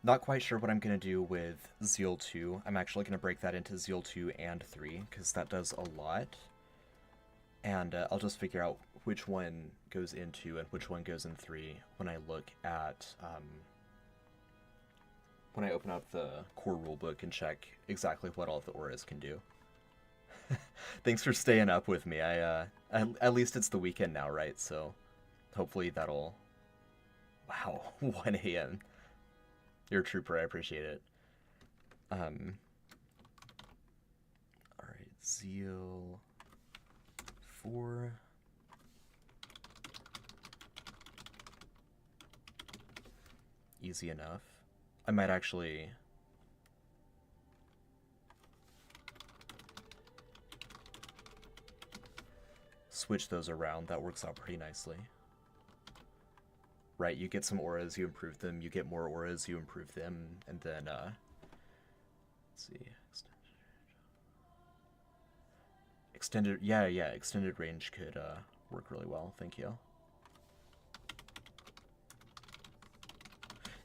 A: Not quite sure what I'm going to do with Zeal 2. I'm actually going to break that into Zeal 2 and 3, because that does a lot. And I'll just figure out which one goes in 2 and which one goes in 3 when I look at, when I open up the core rulebook and check exactly what all of the auras can do. Thanks for staying up with me. At least it's the weekend now, right? So hopefully that'll... Wow, 1 a.m. You're a trooper, I appreciate it. Alright, Zeal 4. Easy enough. I might actually... switch those around. That works out pretty nicely. Right, you get some auras, you improve them, you get more auras, you improve them, and then, let's see, extended, yeah, extended range could, work really well, thank you.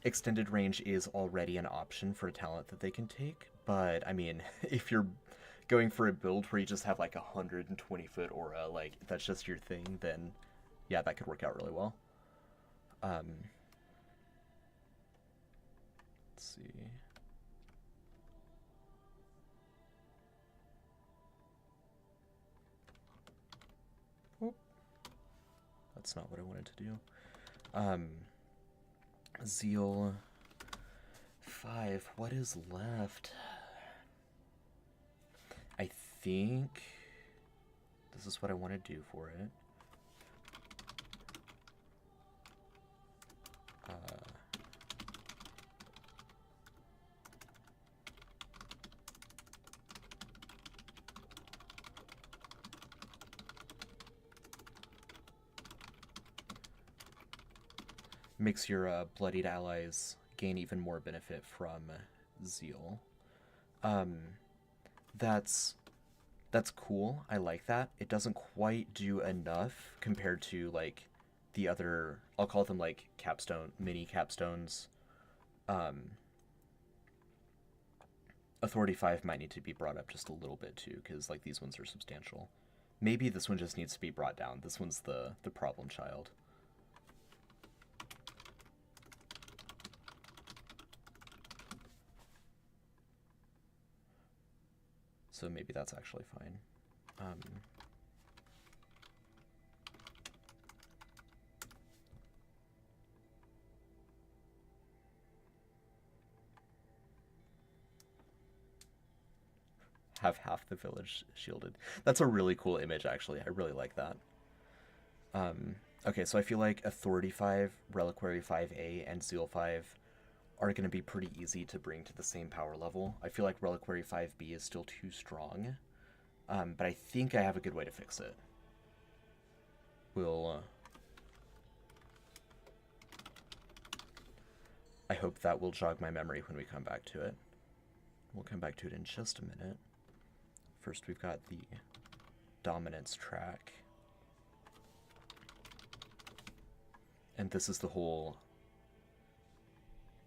A: Extended range is already an option for a talent that they can take, but, I mean, if you're going for a build where you just have, like, 120-foot aura, like, that's just your thing, then, yeah, that could work out really well. Let's see. Oh, that's not what I wanted to do. Zeal 5. What is left? I think this is what I want to do for it. Makes your bloodied allies gain even more benefit from Zeal. That's cool. I like that. It doesn't quite do enough compared to, like, the other, I'll call them, like, mini capstones. Authority 5 might need to be brought up just a little bit too, because, like, these ones are substantial. Maybe this one just needs to be brought down. This one's the problem child. So maybe that's actually fine. Have half the village shielded. That's a really cool image, actually. I really like that. Okay, so I feel like Authority 5, Reliquary 5A, and Zeal 5 are going to be pretty easy to bring to the same power level. I feel like Reliquary 5B is still too strong, but I think I have a good way to fix it. I hope that will jog my memory when we come back to it. We'll come back to it in just a minute. First, we've got the dominance track. And this is the whole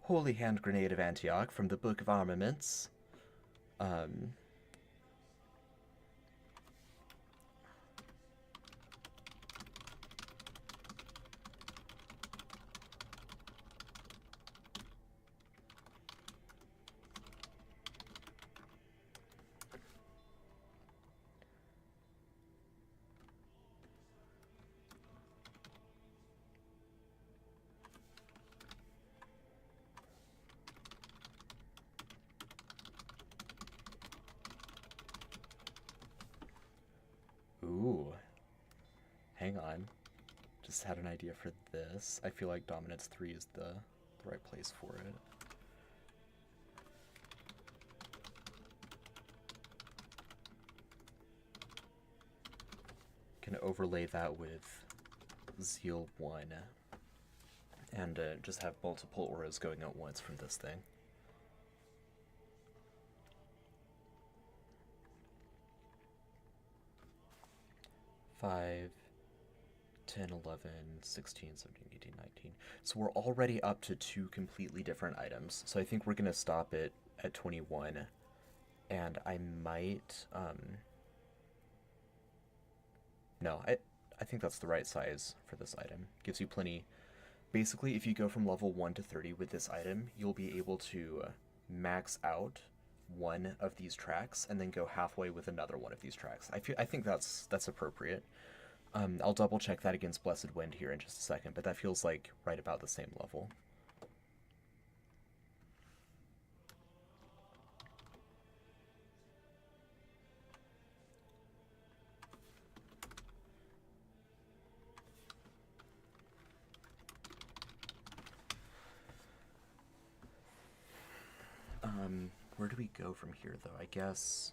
A: Holy Hand Grenade of Antioch from the Book of Armaments. hang on. Just had an idea for this. I feel like dominance 3 is the right place for it. Can overlay that with Zeal 1 and just have multiple auras going at once from this thing. Five, 10, 11, 16, 17, 18, 19. So we're already up to 2 completely different items. So I think we're going to stop it at 21. And I might... No, I think that's the right size for this item. Gives you plenty... Basically, if you go from level 1 to 30 with this item, you'll be able to max out one of these tracks and then go halfway with another one of these tracks. I think that's appropriate. I'll double check that against Blessed Wind here in just a second, but that feels like right about the same level. Where do we go from here, though? I guess...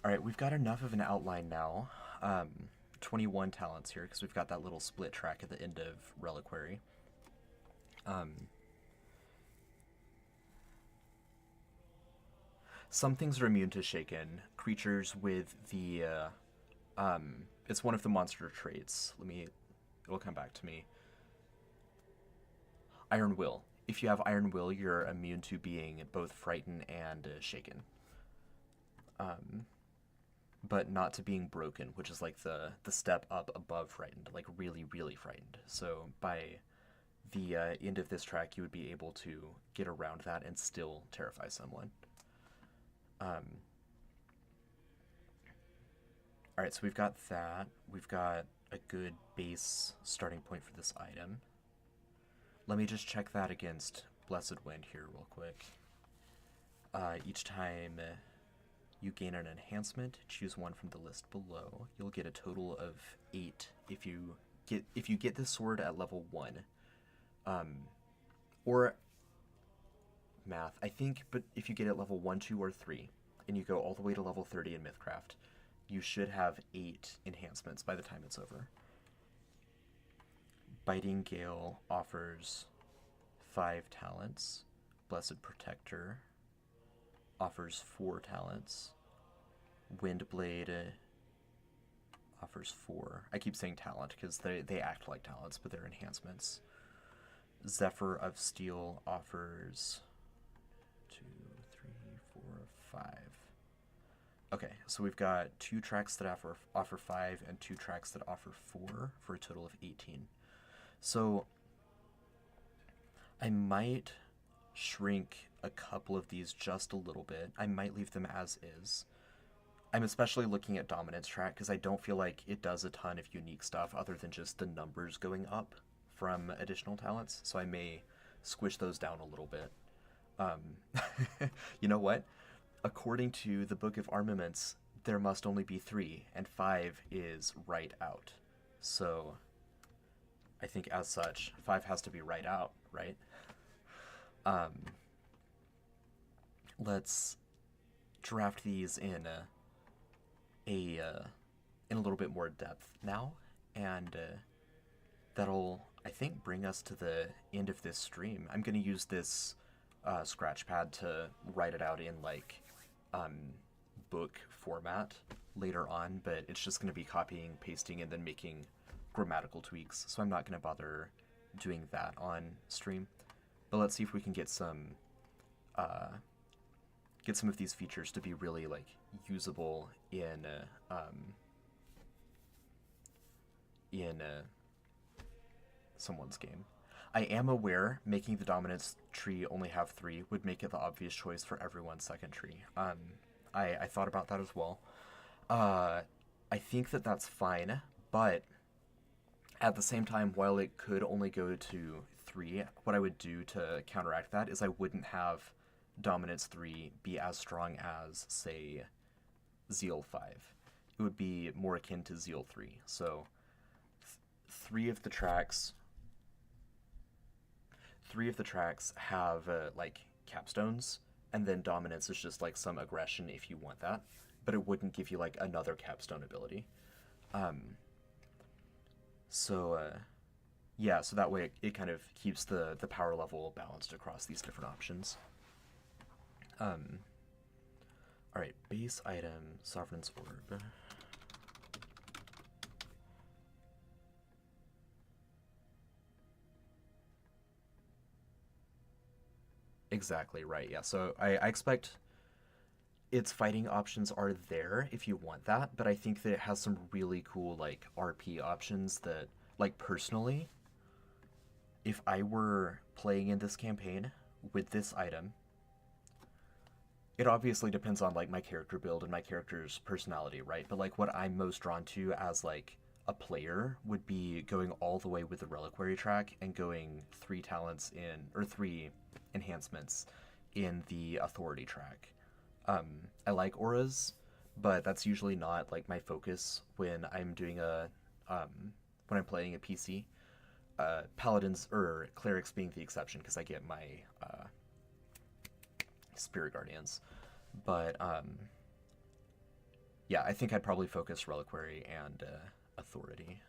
A: Alright, we've got enough of an outline now. 21 talents here, because we've got that little split track at the end of Reliquary. Some things are immune to Shaken. Creatures with the... it's one of the monster traits. It'll come back to me. Iron Will. If you have Iron Will, you're immune to being both frightened and shaken. But not to being broken, which is like the step up above frightened, like really, really frightened. So by the end of this track, you would be able to get around that and still terrify someone. Alright, so we've got that. We've got a good base starting point for this item. Let me just check that against Blessed Wind here real quick. Each time you gain an enhancement, choose one from the list below. You'll get a total of 8 if you get this sword at level 1. Or math, I think, but if you get it level 1, 2, or 3, and you go all the way to level 30 in MythCraft, you should have 8 enhancements by the time it's over. Biting Gale offers 5 talents. Blessed Protector offers 4 talents. Windblade offers 4. I keep saying talent because they act like talents, but they're enhancements. Zephyr of Steel offers 2, 3, 4, 5. Okay, so we've got 2 tracks that offer 5 and 2 tracks that offer 4 for a total of 18. So I might shrink a couple of these just a little bit. I might leave them as is. I'm especially looking at Dominance track because I don't feel like it does a ton of unique stuff other than just the numbers going up from additional talents, so I may squish those down a little bit. You know what? According to the Book of Armaments, there must only be 3, and 5 is right out. So I think as such, 5 has to be right out, right? Let's draft these in a little bit more depth now, and that'll, I think, bring us to the end of this stream. I'm going to use this scratch pad to write it out in like book format later on, but it's just going to be copying, pasting, and then making grammatical tweaks, so I'm not going to bother doing that on stream. But let's see if we can get some get some of these features to be really like usable in someone's game. I am aware making the dominance tree only have 3 would make it the obvious choice for everyone's second tree. I thought about that as well. I think that that's fine, but at the same time, while it could only go to 3, what I would do to counteract that is I wouldn't have dominance 3 be as strong as, say, zeal 5. It would be more akin to zeal 3. So 3 of the tracks have like capstones, and then dominance is just like some aggression if you want that, but it wouldn't give you like another capstone ability. Yeah, so that way it kind of keeps the power level balanced across these different options. Alright, base item, Sovereign's Orb. Exactly, right, yeah. So I expect its fighting options are there if you want that, but I think that it has some really cool, like, RP options that, like, personally, if I were playing in this campaign with this item, it obviously depends on, like, my character build and my character's personality, right? But, like, what I'm most drawn to as, like, a player would be going all the way with the Reliquary track and going 3 talents in, or 3 enhancements in the Authority track. I like auras, but that's usually not, like, my focus when I'm doing when I'm playing a PC. Paladins, or clerics being the exception, because I get my, Spirit Guardians. But, yeah, I think I'd probably focus Reliquary and, Authority.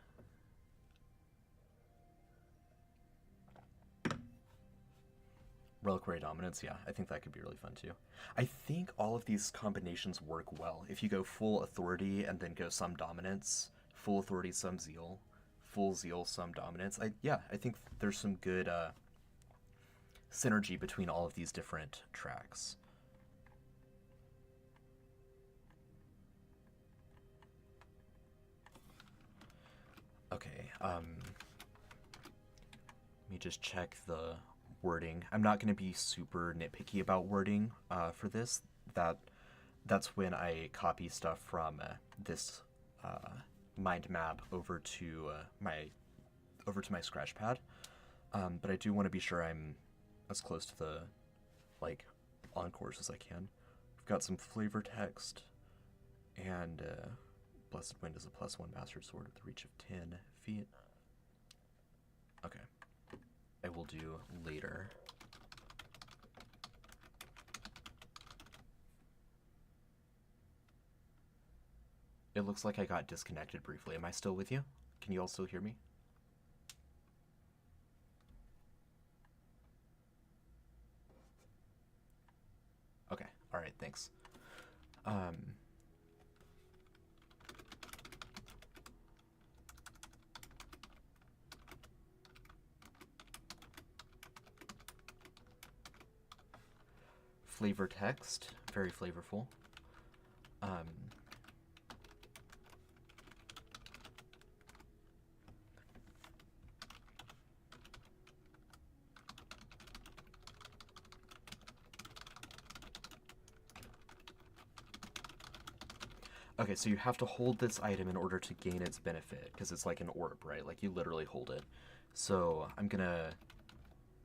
A: Reliquary Dominance, yeah, I think that could be really fun too. I think all of these combinations work well. If you go full Authority and then go some Dominance, full Authority, some Zeal, full Zeal, some Dominance, I think there's some good synergy between all of these different tracks. Okay, let me just check the wording. I'm not going to be super nitpicky about wording for this. That's when I copy stuff from this mind map over to my scratchpad. But I do want to be sure I'm as close to the on course as I can. We've got some flavor text, and Blessed Wind is a +1 Master Sword with a reach of 10 feet. Okay. I will do later. It looks like I got disconnected briefly. Am I still with you? Can you all still hear me? Okay, alright, thanks. Flavor text, very flavorful. Okay, so you have to hold this item in order to gain its benefit, because it's like an orb, right? Like, you literally hold it. So I'm gonna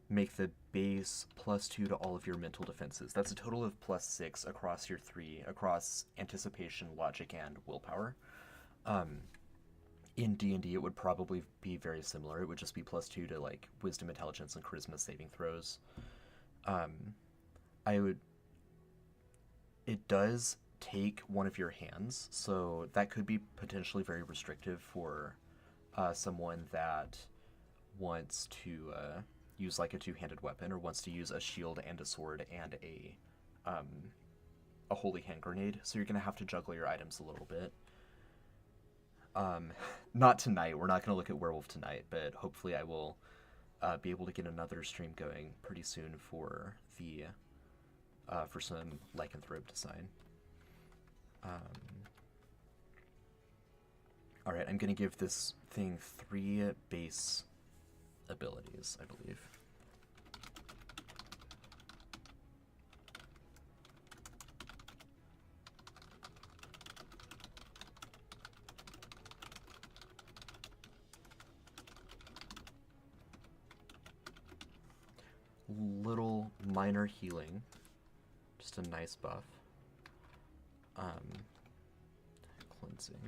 A: make the base +2 to all of your mental defenses. That's a total of +6 across your 3, across anticipation, logic, and willpower. In D&D, it would probably be very similar. It would just be +2 to, like, wisdom, intelligence, and charisma saving throws. It does take one of your hands, so that could be potentially very restrictive for someone that wants to use like a two-handed weapon, or wants to use a shield and a sword and a holy hand grenade. So you're gonna have to juggle your items a little bit. Not tonight. We're not gonna look at Werewolf tonight, but hopefully I will be able to get another stream going pretty soon for the for some lycanthrope design. All right, I'm going to give this thing 3 base abilities, I believe. Little minor healing, just a nice buff. Cleansing.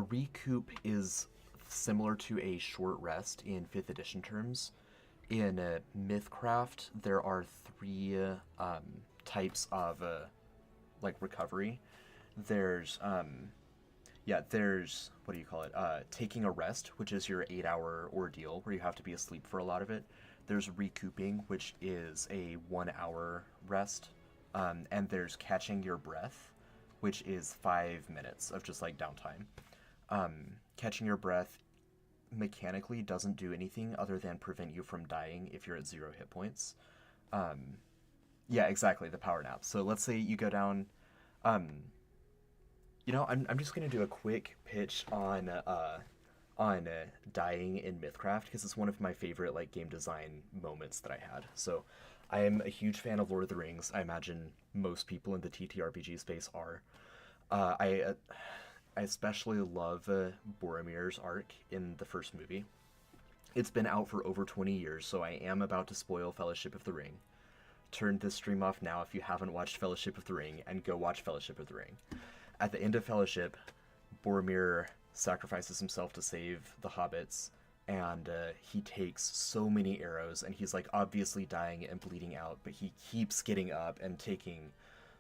A: Recoup is similar to a short rest in 5th edition terms. In MythCraft, there are 3 types of like recovery. There's there's, what do you call it? Taking a rest, which is your 8-hour ordeal where you have to be asleep for a lot of it. There's recouping, which is a 1-hour rest. And there's catching your breath, which is 5 minutes of just like downtime. Catching your breath mechanically doesn't do anything other than prevent you from dying if you're at 0 hit points. Yeah, exactly, the power nap. So let's say you go down, you know, I'm just gonna do a quick pitch on dying in MythCraft because it's one of my favorite like game design moments that I had. So I am a huge fan of Lord of the Rings. I imagine most people in the TTRPG space are. I especially love Boromir's arc in the first movie. It's been out for over 20 years, so I am about to spoil Fellowship of the Ring. Turn this stream off now if you haven't watched Fellowship of the Ring, and go watch Fellowship of the Ring. At the end of Fellowship, Boromir sacrifices himself to save the hobbits, and he takes so many arrows, and he's like obviously dying and bleeding out, but he keeps getting up and taking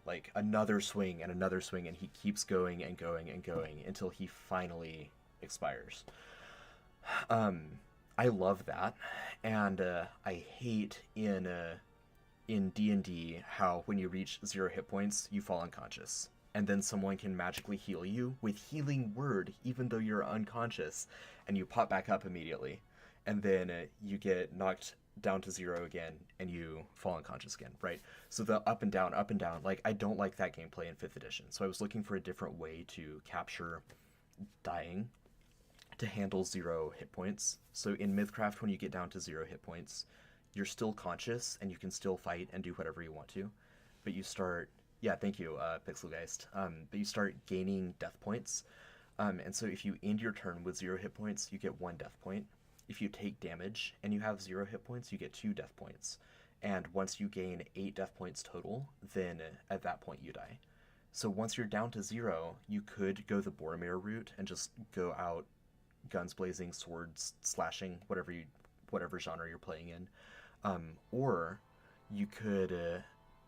A: like another swing, and he keeps going and going and going until he finally expires. I love that, and I hate in D&D how when you reach 0 hit points, you fall unconscious. And then someone can magically heal you with Healing Word, even though you're unconscious, and you pop back up immediately. And then you get knocked down to 0 again, and you fall unconscious again, right? So the up and down, like, I don't like that gameplay in 5th edition. So I was looking for a different way to capture dying to handle 0 hit points. So in MythCraft, when you get down to 0 hit points, you're still conscious, and you can still fight and do whatever you want to. But you start... Yeah, thank you, Pixelgeist. But you start gaining death points. And so if you end your turn with 0 hit points, you get 1 death point. If you take damage and you have 0 hit points, you get 2 death points. And once you gain 8 death points total, then at that point you die. So once you're down to 0, you could go the Boromir route and just go out guns blazing, swords slashing, whatever genre you're playing in. Or you could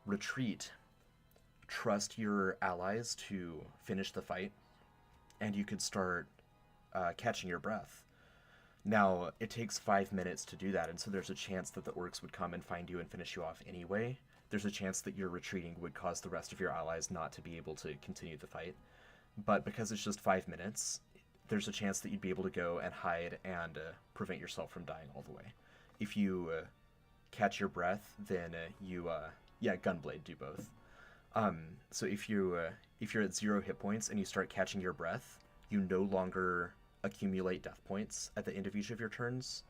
A: retreat, trust your allies to finish the fight, and you could start catching your breath. Now, it takes 5 minutes to do that, and so there's a chance that the orcs would come and find you and finish you off anyway. There's a chance that your retreating would cause the rest of your allies not to be able to continue the fight. But because it's just 5 minutes, there's a chance that you'd be able to go and hide and prevent yourself from dying all the way. If you catch your breath, then Gunblade, do both. So if you're at 0 hit points and you start catching your breath, you no longer accumulate death points at the end of each of your turns.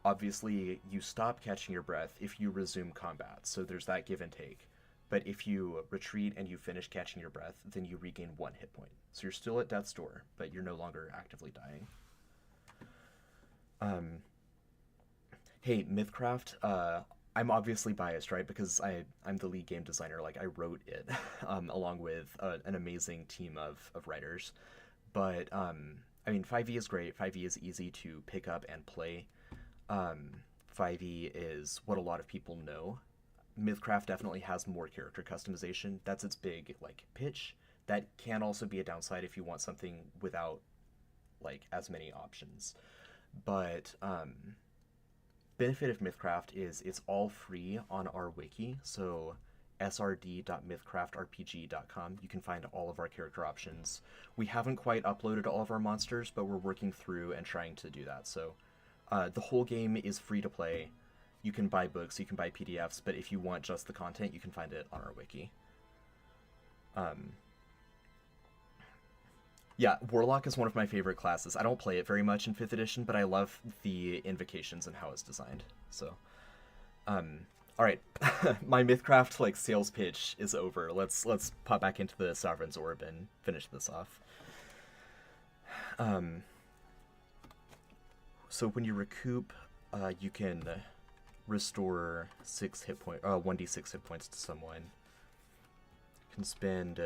A: Obviously, you stop catching your breath if you resume combat, so there's that give and take. But if you retreat and you finish catching your breath, then you regain 1 hit point. So you're still at death's door, but you're no longer actively dying. Hey, MythCraft, I'm obviously biased, right? Because I'm the lead game designer, like I wrote it, along with an amazing team of writers. But, I mean, 5e is great. 5e is easy to pick up and play. 5e is what a lot of people know. MythCraft definitely has more character customization. That's its big, like, pitch. That can also be a downside if you want something without, like, as many options. But, benefit of MythCraft is it's all free on our wiki, so srd.mythcraftrpg.com. You can find all of our character options. We haven't quite uploaded all of our monsters, but we're working through and trying to do that. So The whole game is free to play. You can buy books, you can buy PDFs, but if you want just the content, you can find it on our wiki. Yeah, Warlock is one of my favorite classes. I don't play it very much in 5th edition, but I love the invocations and how it's designed. So, all right, my MythCraft like sales pitch is over. Let's pop back into the Sovereign's Orb and finish this off. So when you recoup, you can restore 1d6 hit points to someone. You can spend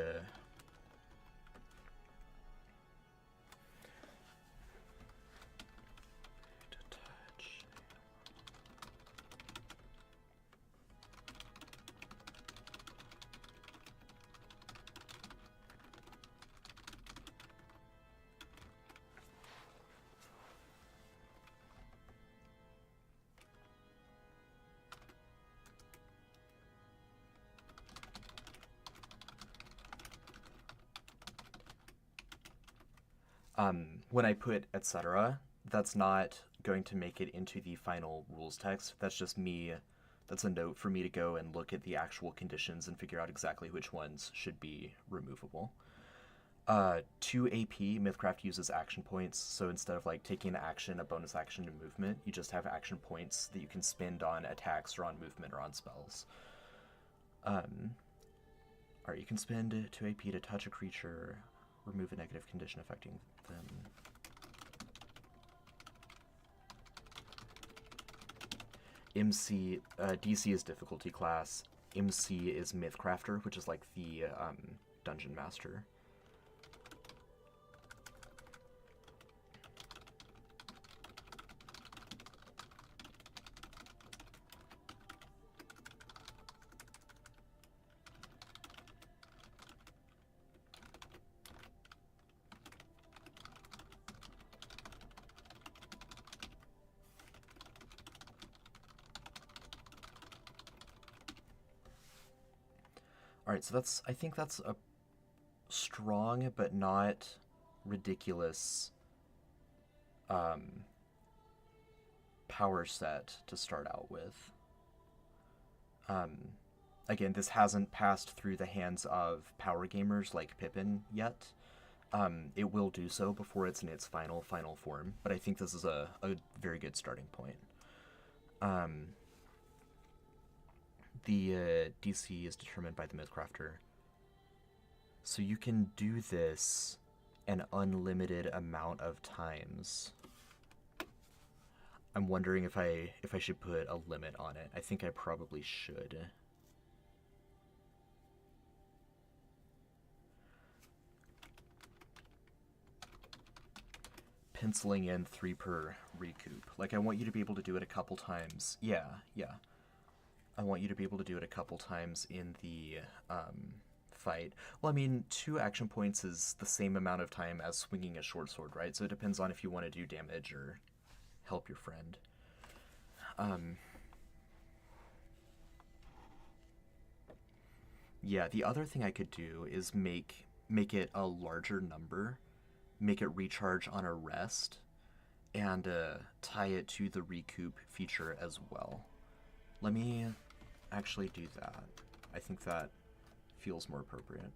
A: when I put etc., that's not going to make it into the final rules text. That's just me, that's a note for me to go and look at the actual conditions and figure out exactly which ones should be removable. 2 AP, MythCraft uses action points, so instead of like taking an action, a bonus action, and movement, you just have action points that you can spend on attacks or on movement or on spells. Alright, you can spend 2 AP to touch a creature, remove a negative condition affecting them. MC, DC is difficulty class. MC is MythCrafter, which is like the dungeon master. Alright, so I think that's a strong but not ridiculous power set to start out with. Again, this hasn't passed through the hands of power gamers like Pippin yet. It will do so before it's in its final form, but I think this is a very good starting point. The DC is determined by the MythCrafter. So you can do this an unlimited amount of times. I'm wondering if I should put a limit on it. I think I probably should. Penciling in 3 per recoup. Like, I want you to be able to do it a couple times. Yeah. I want you to be able to do it a couple times in the fight. Well, I mean, 2 action points is the same amount of time as swinging a short sword, right? So it depends on if you want to do damage or help your friend. Yeah, the other thing I could do is make it a larger number, make it recharge on a rest, and tie it to the recoup feature as well. Let me actually do that. I think that feels more appropriate.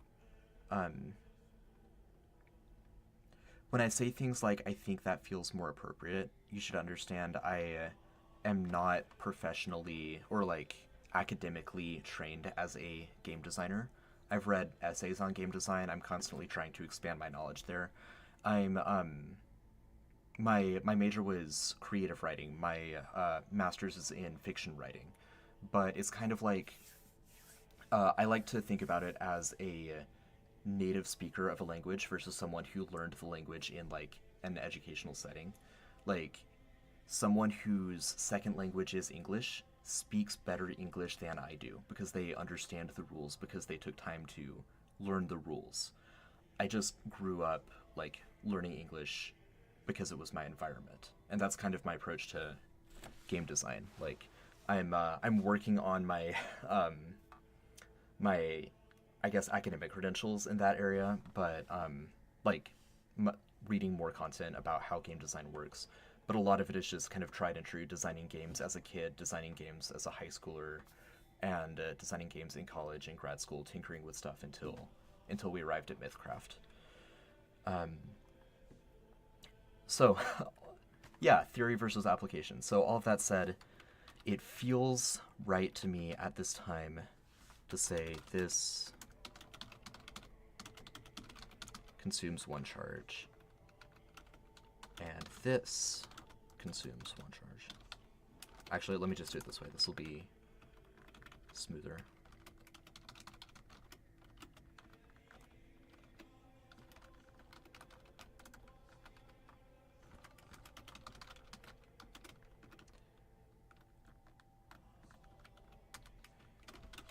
A: When I say things like, I think that feels more appropriate, you should understand I am not professionally or like academically trained as a game designer. I've read essays on game design. I'm constantly trying to expand my knowledge there. My major was creative writing. My master's is in fiction writing. But it's kind of like, I like to think about it as a native speaker of a language versus someone who learned the language in like an educational setting. Like, someone whose second language is English speaks better English than I do because they understand the rules, because they took time to learn the rules. I just grew up like learning English because it was my environment, and that's kind of my approach to game design. Like, I'm working on my my, I guess, academic credentials in that area, but like reading more content about how game design works. but a lot of it is just kind of tried and true, designing games as a kid, designing games as a high schooler, and designing games in college and grad school, tinkering with stuff until we arrived at MythCraft. So, yeah, theory versus application. So all of that said, it feels right to me at this time to say this consumes 1 charge, and this consumes 1 charge. Actually, let me just do it this way. This will be smoother.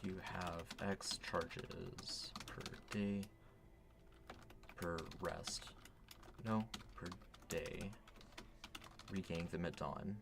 A: You have X charges per day, per rest. No, per day. Regaining them at dawn.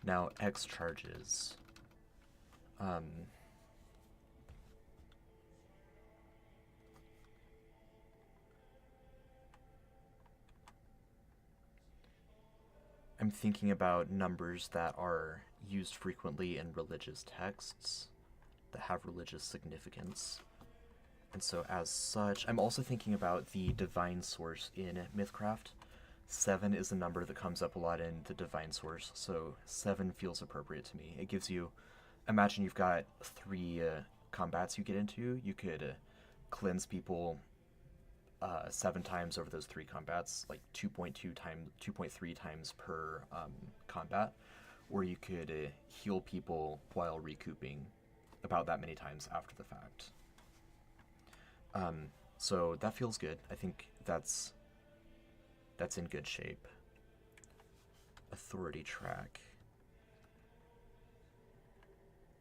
A: Now, X charges. I'm thinking about numbers that are used frequently in religious texts that have religious significance. And so as such, I'm also thinking about the divine source in MythCraft. 7 is a number that comes up a lot in the divine source, so 7 feels appropriate to me. It gives you, imagine you've got 3 combats you get into. You could cleanse people 7 times over those 3 combats, like 2.3 times per combat, or you could heal people while recouping about that many times after the fact. So that feels good. I think that's in good shape. Authority track.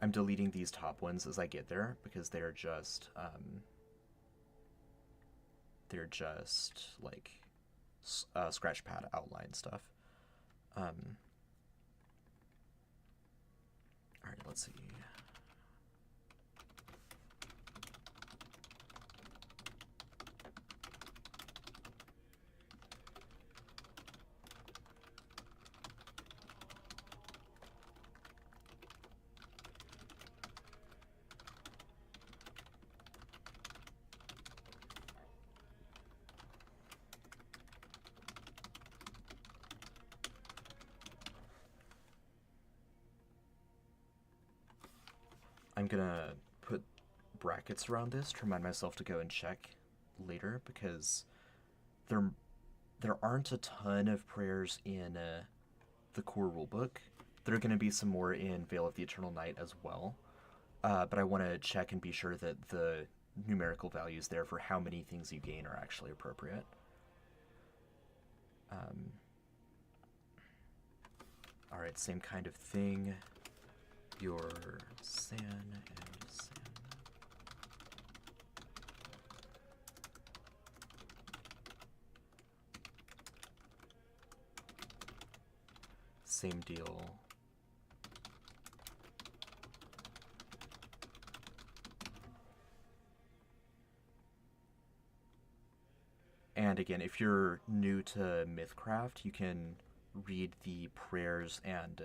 A: I'm deleting these top ones as I get there because they're just like scratch pad outline stuff. All right, let's see. I'm gonna put brackets around this to remind myself to go and check later, because there aren't a ton of prayers in the core rulebook. There are going to be some more in Veil of the Eternal Night as well, but I want to check and be sure that the numerical values there for how many things you gain are actually appropriate. Alright, same kind of thing. Your San and San. Same deal. And again, if you're new to MythCraft, you can read the prayers and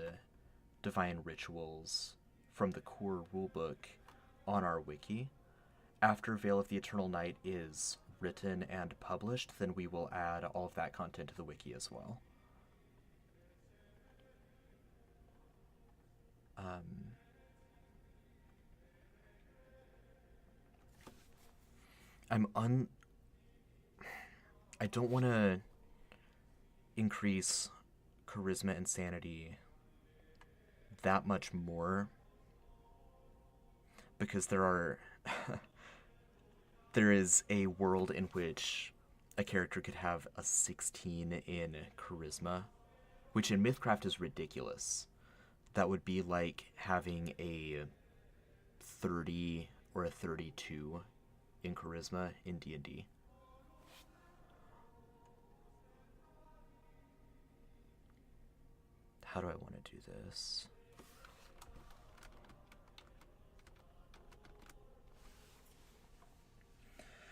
A: divine rituals from the core rulebook on our wiki. After Veil of the Eternal Night is written and published, then we will add all of that content to the wiki as well. I don't want to increase charisma and sanity that much more, because there is a world in which a character could have a 16 in charisma, which in MythCraft is ridiculous. That would be like having a 30 or a 32 in charisma in D&D. How do I want to do this?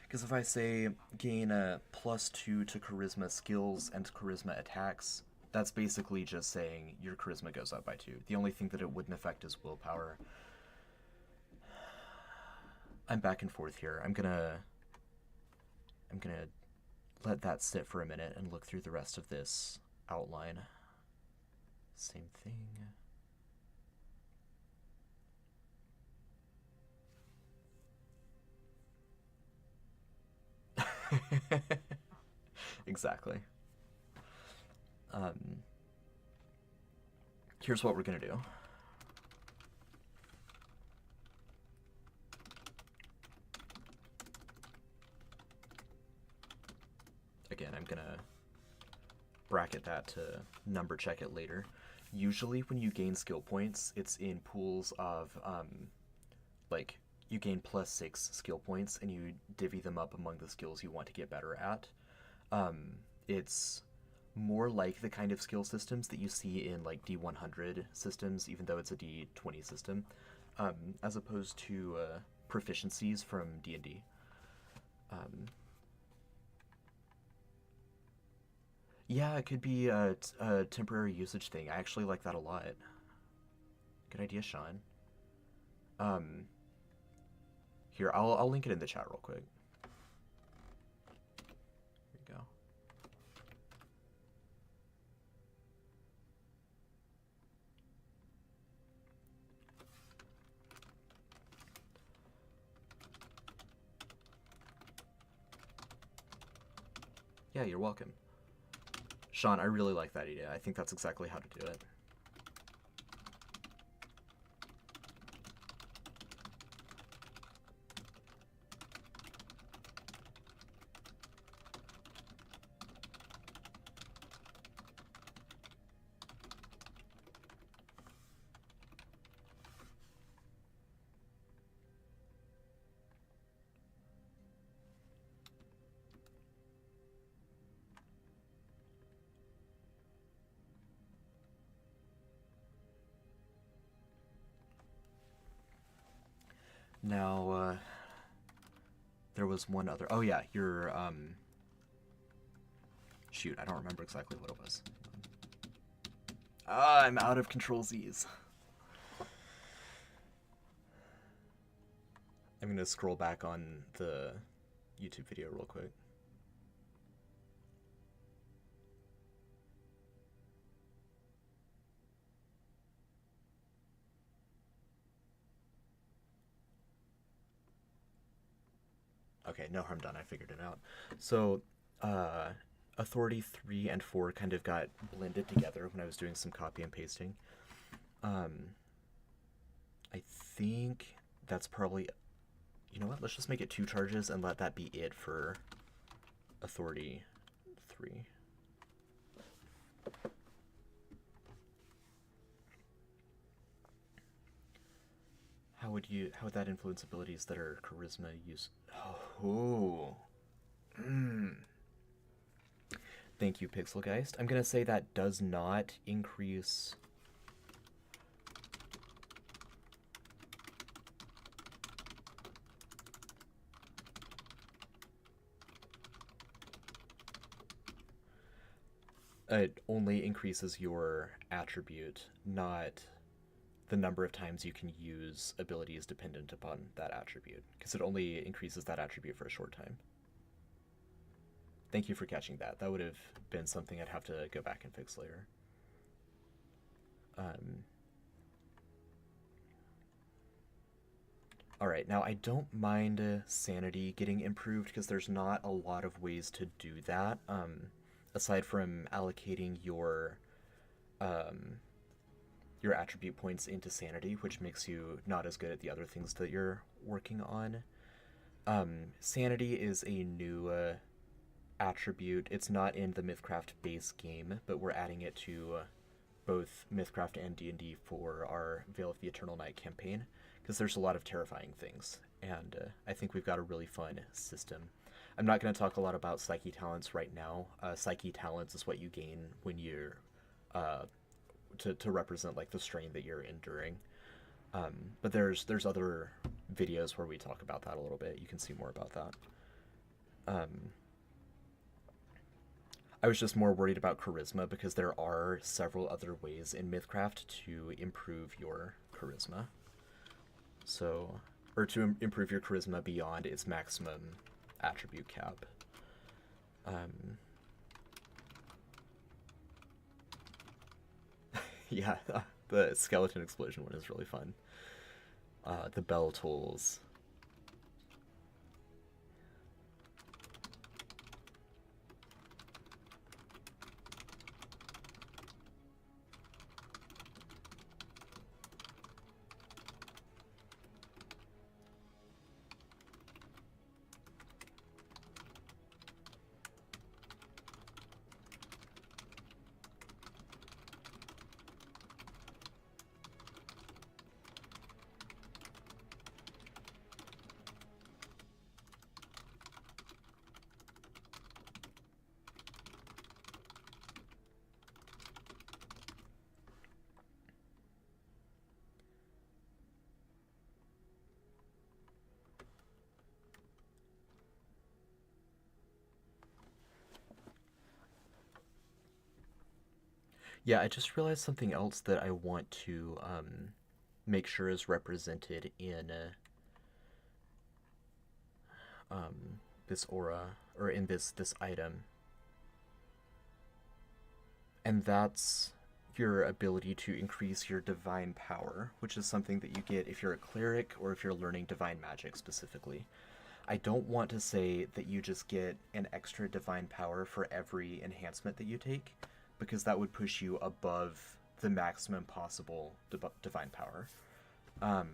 A: Because if I say gain a +2 to charisma skills and charisma attacks, that's basically just saying your charisma goes up by 2. The only thing that it wouldn't affect is willpower. I'm back and forth here. I'm gonna let that sit for a minute and look through the rest of this outline. Same thing. Exactly. Here's what we're gonna do. Again, I'm gonna bracket that to number check it later. Usually when you gain skill points, it's in pools of, like, you gain +6 skill points and you divvy them up among the skills you want to get better at. It's more like the kind of skill systems that you see in, like, D100 systems, even though it's a D20 system, as opposed to proficiencies from D&D. Yeah, it could be a temporary usage thing. I actually like that a lot. Good idea, Sean. Here, I'll link it in the chat real quick. Here we go. Yeah, you're welcome. Sean, I really like that idea. I think that's exactly how to do it. Now, there was one other. Oh yeah, your shoot, I don't remember exactly what it was. Ah, I'm out of Control Z's. I'm gonna scroll back on the YouTube video real quick. Okay, no harm done. I figured it out. So, Authority 3 and 4 kind of got blended together when I was doing some copy and pasting. I think that's probably... You know what? Let's just make it 2 charges and let that be it for Authority 3. How would that influence abilities that are charisma use? Oh. Thank you, Pixelgeist. I'm gonna say that does not increase. It only increases your attribute, not the number of times you can use abilities dependent upon that attribute, because it only increases that attribute for a short time. Thank you for catching that. That would have been something I'd have to go back and fix later. Alright, now I don't mind sanity getting improved, because there's not a lot of ways to do that, aside from allocating your attribute points into sanity, which makes you not as good at the other things that you're working on. Sanity is a new attribute. It's not in the MythCraft base game, but we're adding it to both MythCraft and D&D for our Veil of the Eternal Night campaign, because there's a lot of terrifying things, and I think we've got a really fun system. I'm not going to talk a lot about psyche talents right now. Psyche talents is what you gain when you're to represent like the strain that you're enduring. But there's other videos where we talk about that a little bit. You can see more about that. I was just more worried about charisma because there are several other ways in MythCraft to improve your charisma. So, or to improve your charisma beyond its maximum attribute cap. Yeah, the skeleton explosion one is really fun. The bell tolls. Yeah, I just realized something else that I want to make sure is represented in this aura, or in this item. And that's your ability to increase your divine power, which is something that you get if you're a cleric or if you're learning divine magic specifically. I don't want to say that you just get an extra divine power for every enhancement that you take, because that would push you above the maximum possible divine power. I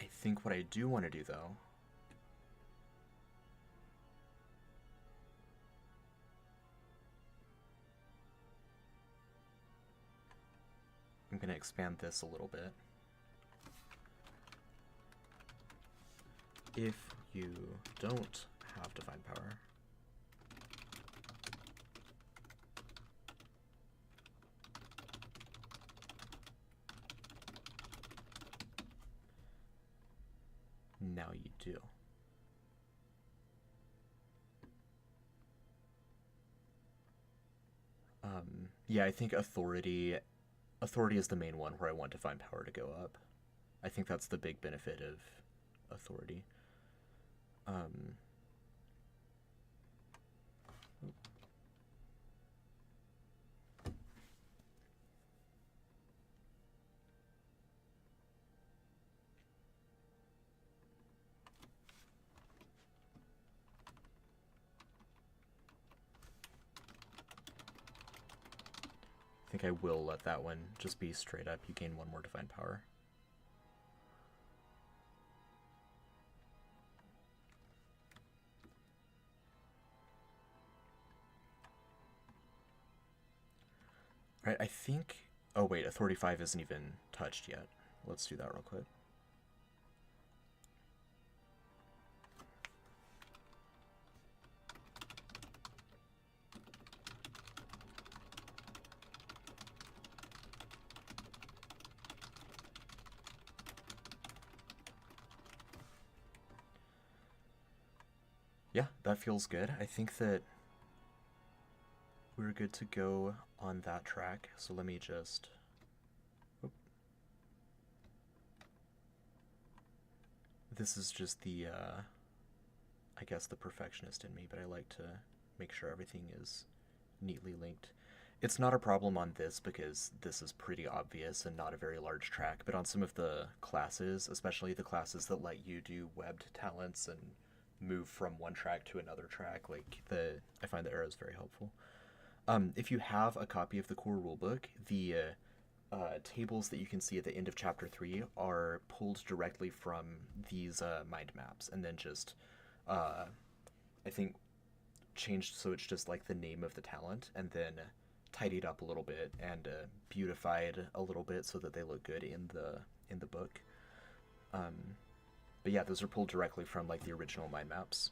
A: think what I do want to do, though, I'm going to expand this a little bit. If you don't have divine power, now you do. Yeah, I think authority is the main one where I want divine power to go up. I think that's the big benefit of authority. I think I will let that one just be straight up. You gain one more divine power. Alright, I think... Oh wait, Authority 5 isn't even touched yet. Let's do that real quick. Yeah, that feels good. I think that we're good to go on that track. So let me just... Oop. This is just the, I guess the perfectionist in me, but I like to make sure everything is neatly linked. It's not a problem on this because this is pretty obvious and not a very large track, but on some of the classes, especially the classes that let you do webbed talents and move from one track to another track, like I find the arrows very helpful. If you have a copy of the core rulebook, the tables that you can see at the end of chapter 3 are pulled directly from these mind maps, and then just I think changed so it's just like the name of the talent, and then tidied up a little bit and beautified a little bit so that they look good in the book. But yeah, those are pulled directly from like the original mind maps.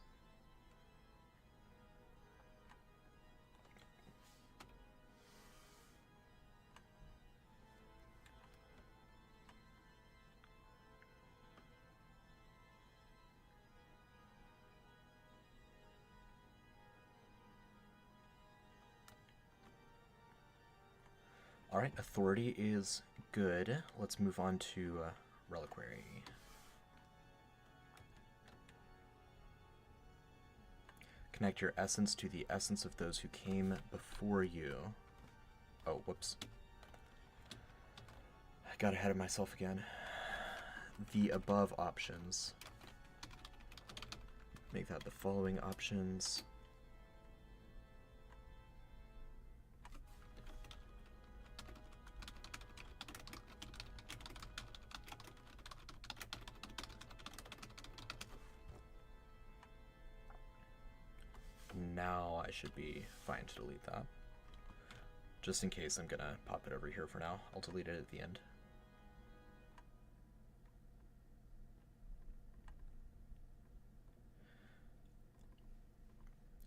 A: All right, authority is good. Let's move on to reliquary. Connect your essence to the essence of those who came before you. Oh, whoops. I got ahead of myself again. The above options. Make that the following options. Now I should be fine to delete that. Just in case, I'm gonna pop it over here for now. I'll delete it at the end.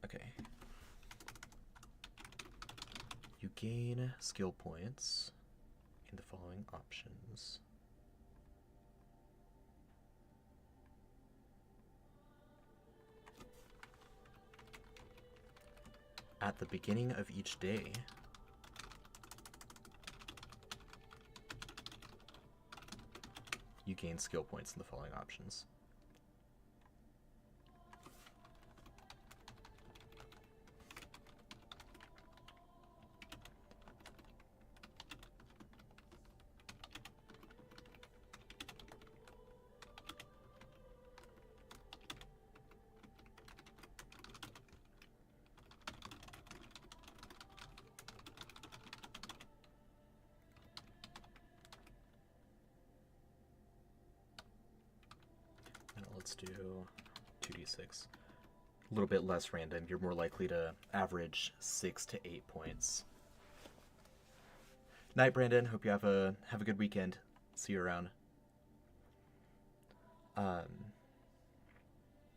A: Okay. You gain skill points in the following options. At the beginning of each day, you gain skill points in the following options. Let's do 2d6. A little bit less random. You're more likely to average 6 to 8 points. Night, Brandon. Hope you have a good weekend. See you around.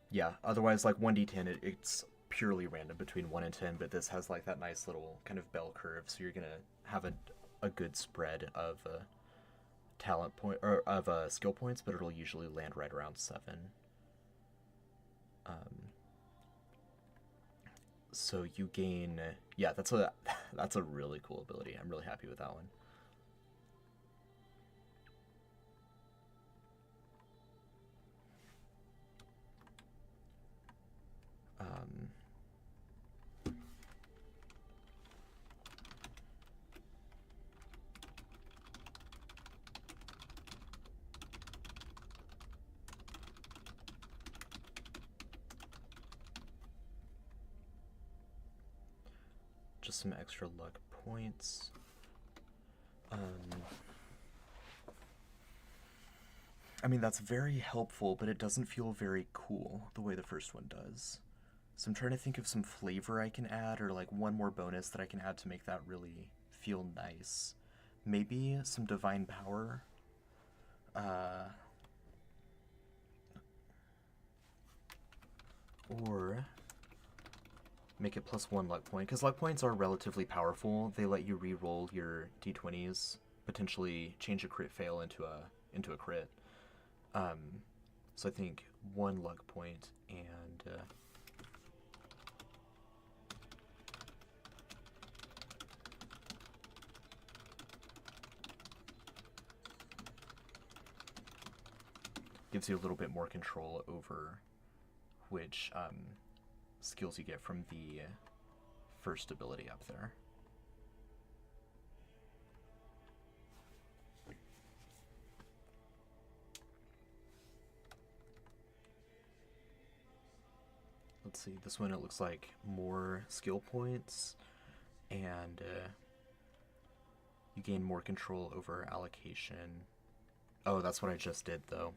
A: Yeah. Otherwise, like 1d10, it's purely random between 1 and 10. But this has like that nice little kind of bell curve, so you're gonna have a good spread of talent point or of skill points, but it'll usually land right around 7. So you gain, yeah, that's a really cool ability. I'm really happy with that one. Just some extra luck points. I mean, that's very helpful, but it doesn't feel very cool the way the first one does. So I'm trying to think of some flavor I can add, or like one more bonus that I can add to make that really feel nice. Maybe some divine power. Or make it +1 luck point, because luck points are relatively powerful. They let you re-roll your d20s, potentially change a crit fail into a crit. So I think 1 luck point and gives you a little bit more control over which skills you get from the first ability up there. Let's see, this one it looks like more skill points, and you gain more control over allocation. Oh, that's what I just did though.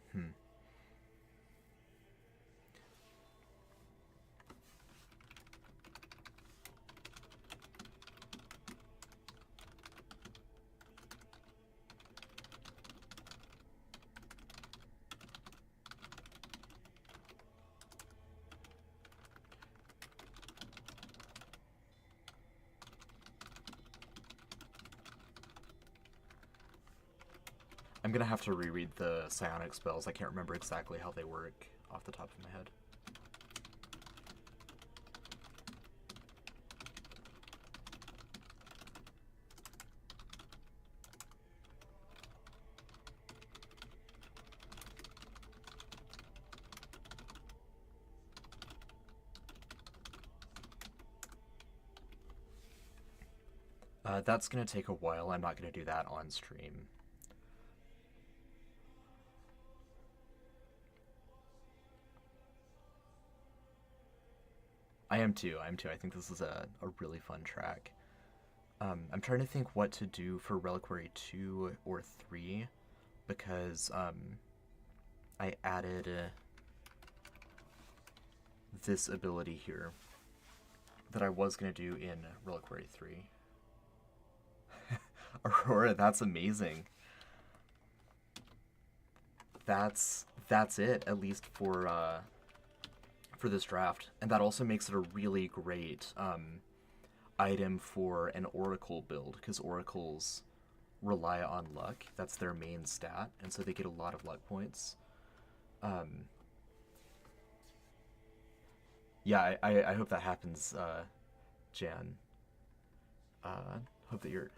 A: I'm gonna have to reread the psionic spells. I can't remember exactly how they work off the top of my head. That's gonna take a while. I'm not gonna do that on stream. I am too. I think this is a really fun track. I'm trying to think what to do for Reliquary 2 or 3, because I added this ability here that I was going to do in Reliquary 3. Aurora, that's amazing. That's it, at least for this draft, and that also makes it a really great item for an oracle build, because oracles rely on luck. That's their main stat, and so they get a lot of luck points. Yeah, I hope that happens, Jan. Hope that you're...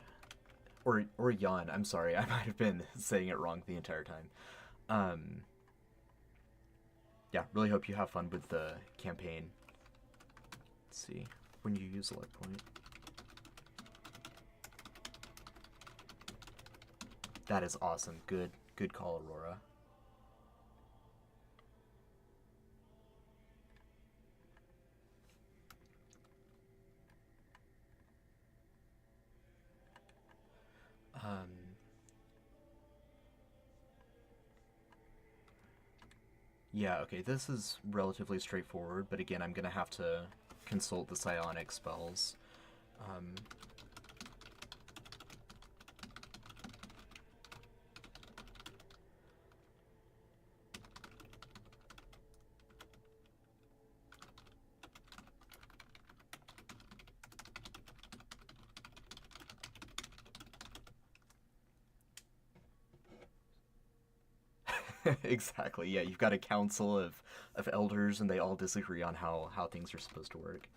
A: Or Jan, I'm sorry, I might have been saying it wrong the entire time. Yeah, really hope you have fun with the campaign. Let's see, when you use a luck point. That is awesome. Good call, Aurora. Yeah, okay, this is relatively straightforward, but again, I'm gonna have to consult the psionic spells. Exactly, yeah, you've got a council of elders, and they all disagree on how things are supposed to work.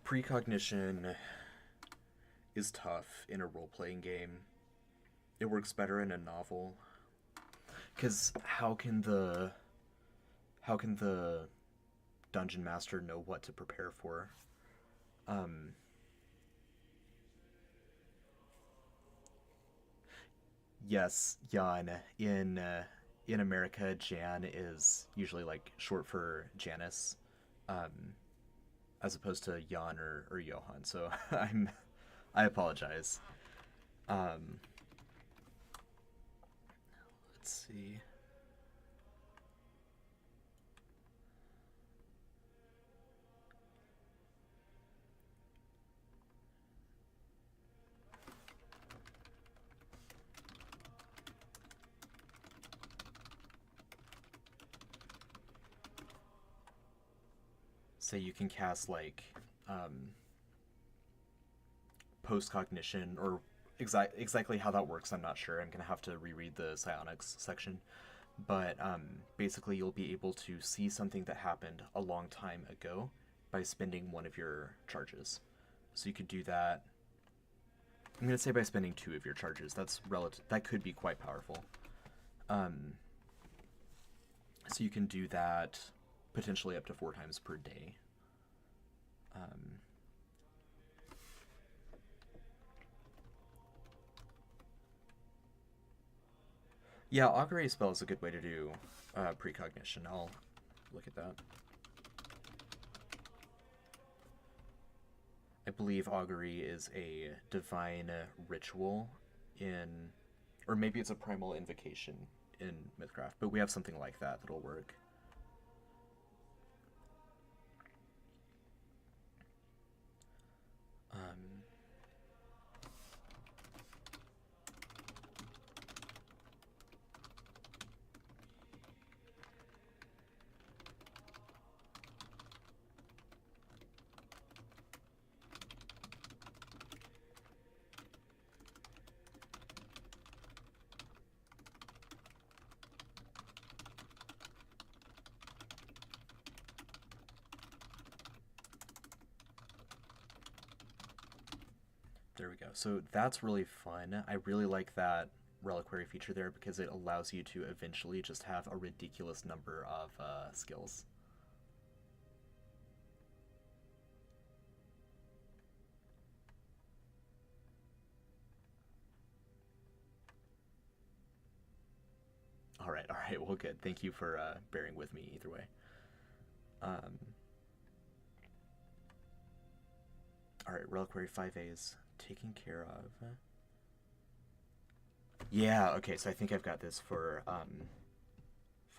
A: Precognition is tough in a role-playing game. It works better in a novel, because how can the dungeon master know what to prepare for? Yes, Jan. In America, Jan is usually like short for Janice, as opposed to Jan or Johan. So I apologize. Let's see. Say you can cast like post-cognition, or exactly how that works, I'm not sure. I'm gonna have to reread the psionics section, but basically you'll be able to see something that happened a long time ago by spending one of your charges. So you could do that. I'm gonna say by spending 2 of your charges. That's relative. That could be quite powerful. So you can do that potentially up to 4 times per day. Yeah, augury spell is a good way to do precognition. I'll look at that. I believe augury is a divine ritual in, or maybe it's a primal invocation in MythCraft, but we have something like that that'll work. There we go. So that's really fun. I really like that reliquary feature there because it allows you to eventually just have a ridiculous number of skills. All right, well, good. Thank you for bearing with me either way. All right, reliquary 5A's taken care of. Yeah, okay, so I think I've got this for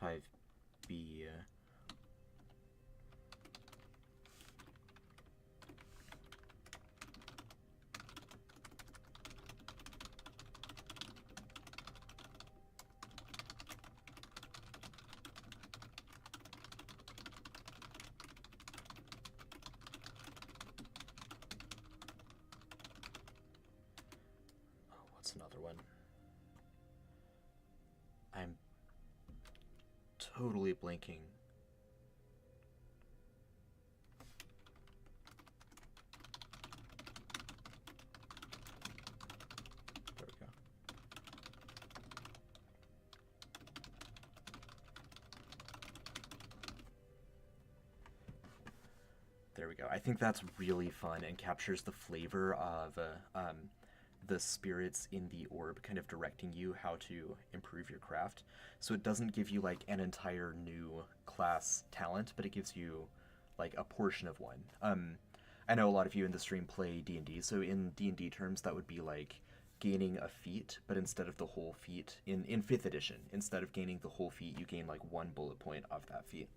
A: 5B. What's another one? I'm totally blanking. There we go. There we go. I think that's really fun and captures the flavor of the spirits in the orb kind of directing you how to improve your craft. So it doesn't give you like an entire new class talent, but it gives you like a portion of one. I know a lot of you in the stream play D&D, so in D&D terms that would be like gaining a feat, but instead of the whole feat, in 5th edition, instead of gaining the whole feat, you gain like 1 bullet point of that feat.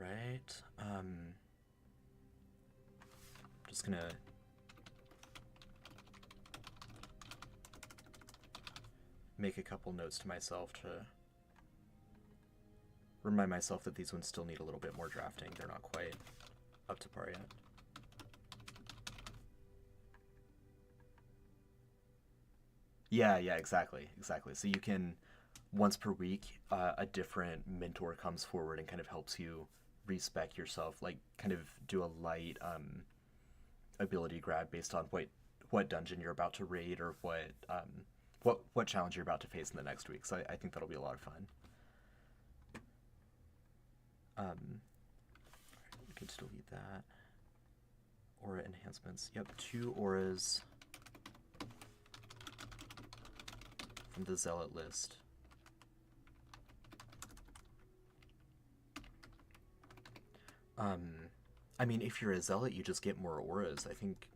A: Alright, just gonna make a couple notes to myself to remind myself that these ones still need a little bit more drafting. They're not quite up to par yet. Yeah, exactly. So you can, once per week, a different mentor comes forward and kind of helps you respec yourself, like kind of do a light ability grab based on what dungeon you're about to raid or what challenge you're about to face in the next week. So I think that'll be a lot of fun. We can delete that. Aura enhancements. Yep, 2 auras from the Zealot list. I mean, if you're a Zealot, you just get more auras. I think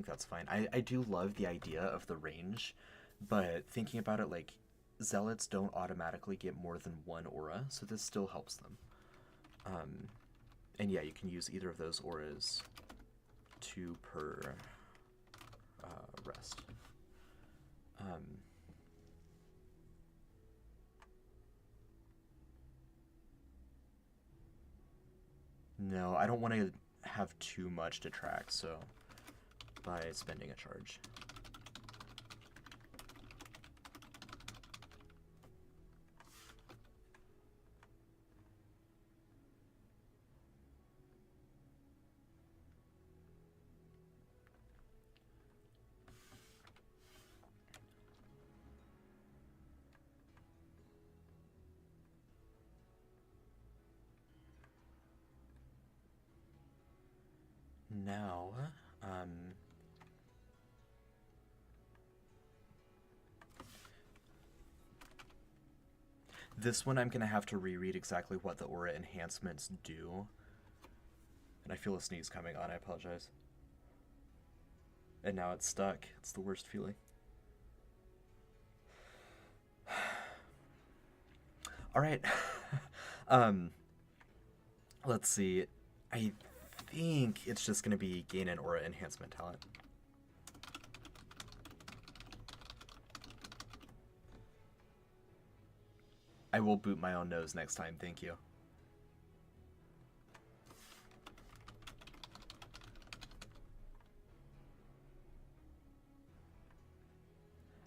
A: that's fine. I do love the idea of the range, but thinking about it, like, Zealots don't automatically get more than 1 aura, so this still helps them. And yeah, you can use either of those auras, 2 per rest. No, I don't want to have too much to track, so by spending a charge. Now, this one I'm going to have to reread exactly what the aura enhancements do. And I feel a sneeze coming on, I apologize. And now it's stuck. It's the worst feeling. Alright. Let's see. I think it's just going to be gain an aura enhancement talent. I will boot my own nose next time, thank you.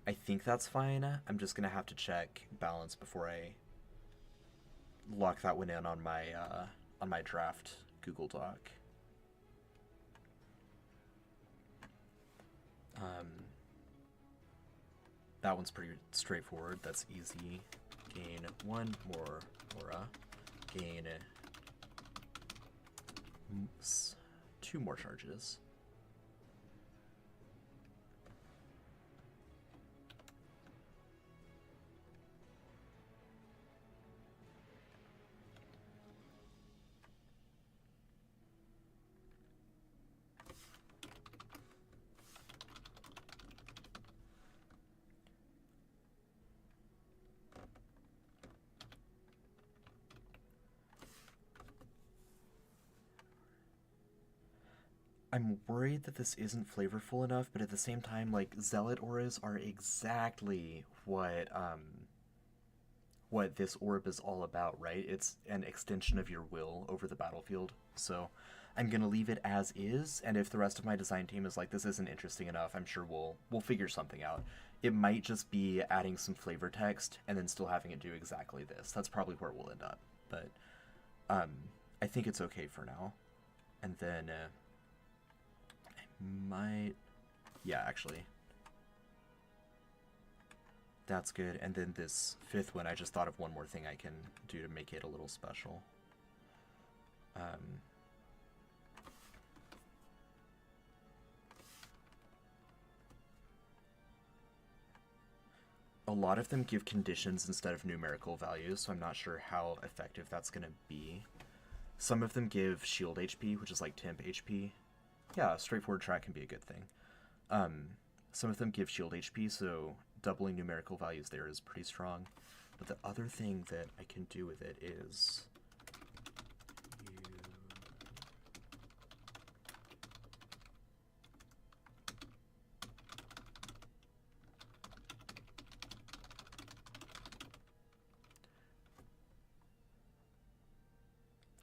A: I think that's fine. I'm just gonna have to check balance before I lock that one in on my draft Google Doc. That one's pretty straightforward. That's easy. Gain 1 more aura. Gain 2 more charges. I'm worried that this isn't flavorful enough, but at the same time, like, Zealot auras are exactly what this orb is all about, right? It's an extension of your will over the battlefield. So I'm gonna leave it as is, and if the rest of my design team is like, this isn't interesting enough, I'm sure we'll figure something out. It might just be adding some flavor text and then still having it do exactly this. That's probably where we'll end up, but I think it's okay for now. And then yeah, actually, that's good. And then this 5th one, I just thought of one more thing I can do to make it a little special. A lot of them give conditions instead of numerical values, so I'm not sure how effective that's going to be. Some of them give shield HP, which is like temp HP. Yeah, a straightforward track can be a good thing. Some of them give shield HP, so doubling numerical values there is pretty strong. But the other thing that I can do with it is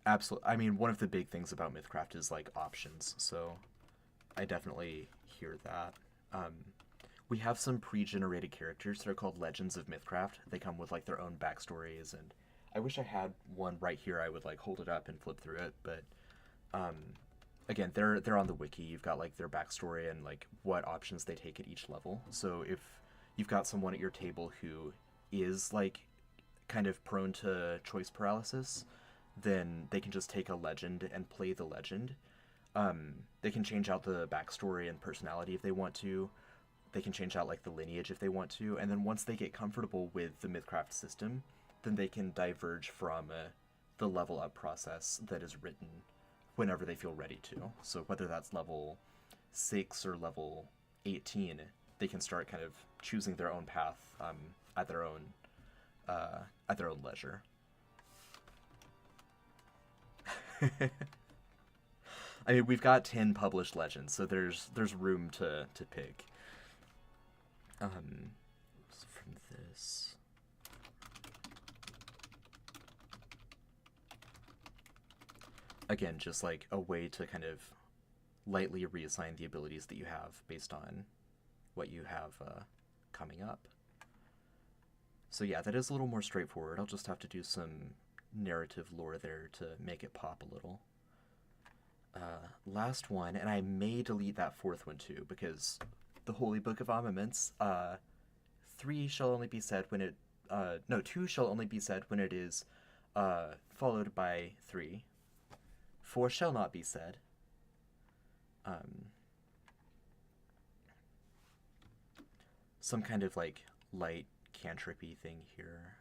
A: absolutely. I mean, one of the big things about MythCraft is like options, so I definitely hear that. We have some pre-generated characters that are called Legends of MythCraft. They come with like their own backstories, and I wish I had one right here. I would like hold it up and flip through it, but again, they're on the wiki. You've got like their backstory and like what options they take at each level. So if you've got someone at your table who is like kind of prone to choice paralysis, then they can just take a legend and play the legend. They can change out the backstory and personality if they want to. They can change out like the lineage if they want to. And then once they get comfortable with the MythCraft system, then they can diverge from the level up process that is written whenever they feel ready to. So whether that's level 6 or level 18, they can start kind of choosing their own path at their own leisure. I mean, we've got 10 published legends, so there's room to pick. From this, again, just like a way to kind of lightly reassign the abilities that you have based on what you have coming up. So yeah, that is a little more straightforward. I'll just have to do some narrative lore there to make it pop a little. Last one, and I may delete that 4th one too, because the Holy Book of Armaments, 3 shall only be said when it, no, 2 shall only be said when it is followed by 3. 4 shall not be said. Some kind of like light cantripy thing here.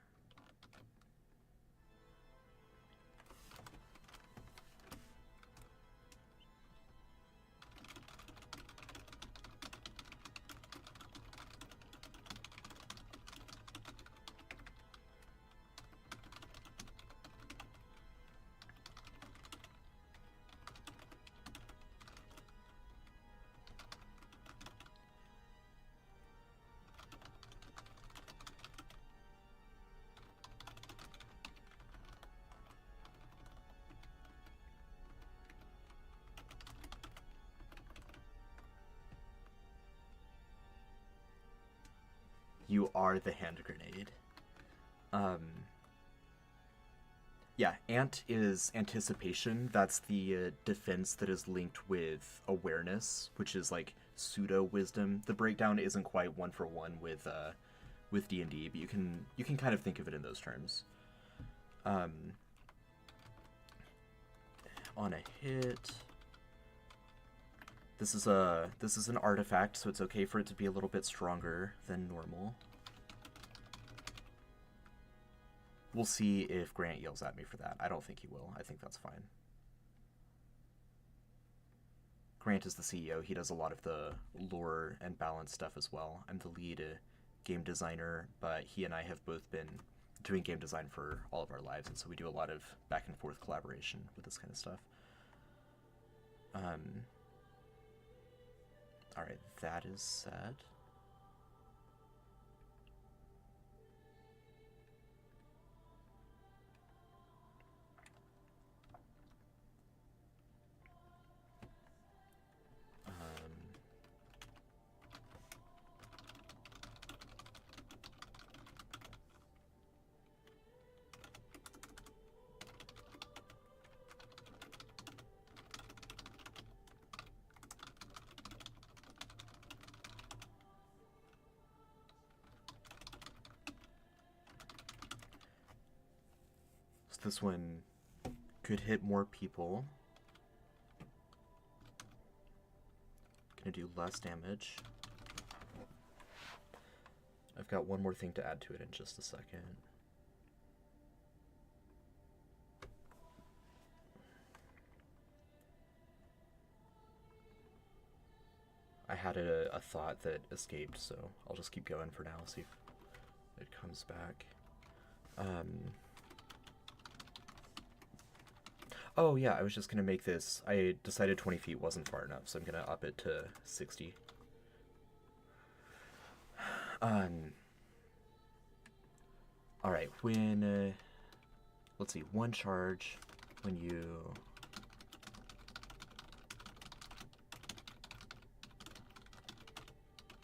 A: You are the hand grenade. Yeah, ant is anticipation. That's the defense that is linked with awareness, which is like pseudo wisdom. The breakdown isn't quite one for one with D&D, but you can kind of think of it in those terms. On a hit, this is an artifact, so it's okay for it to be a little bit stronger than normal. We'll see if Grant yells at me for that. I don't think he will. I think that's fine. Grant is the CEO. He does a lot of the lore and balance stuff as well. I'm the lead game designer, but he and I have both been doing game design for all of our lives, and so we do a lot of back and forth collaboration with this kind of stuff. Alright, that is set. This one could hit more people. Gonna do less damage. I've got one more thing to add to it in just a second. I had a thought that escaped, so I'll just keep going for now, see if it comes back. Oh yeah, I was just gonna make this, I decided 20 feet wasn't far enough, so I'm gonna up it to 60. Alright, when, let's see, one charge, when you...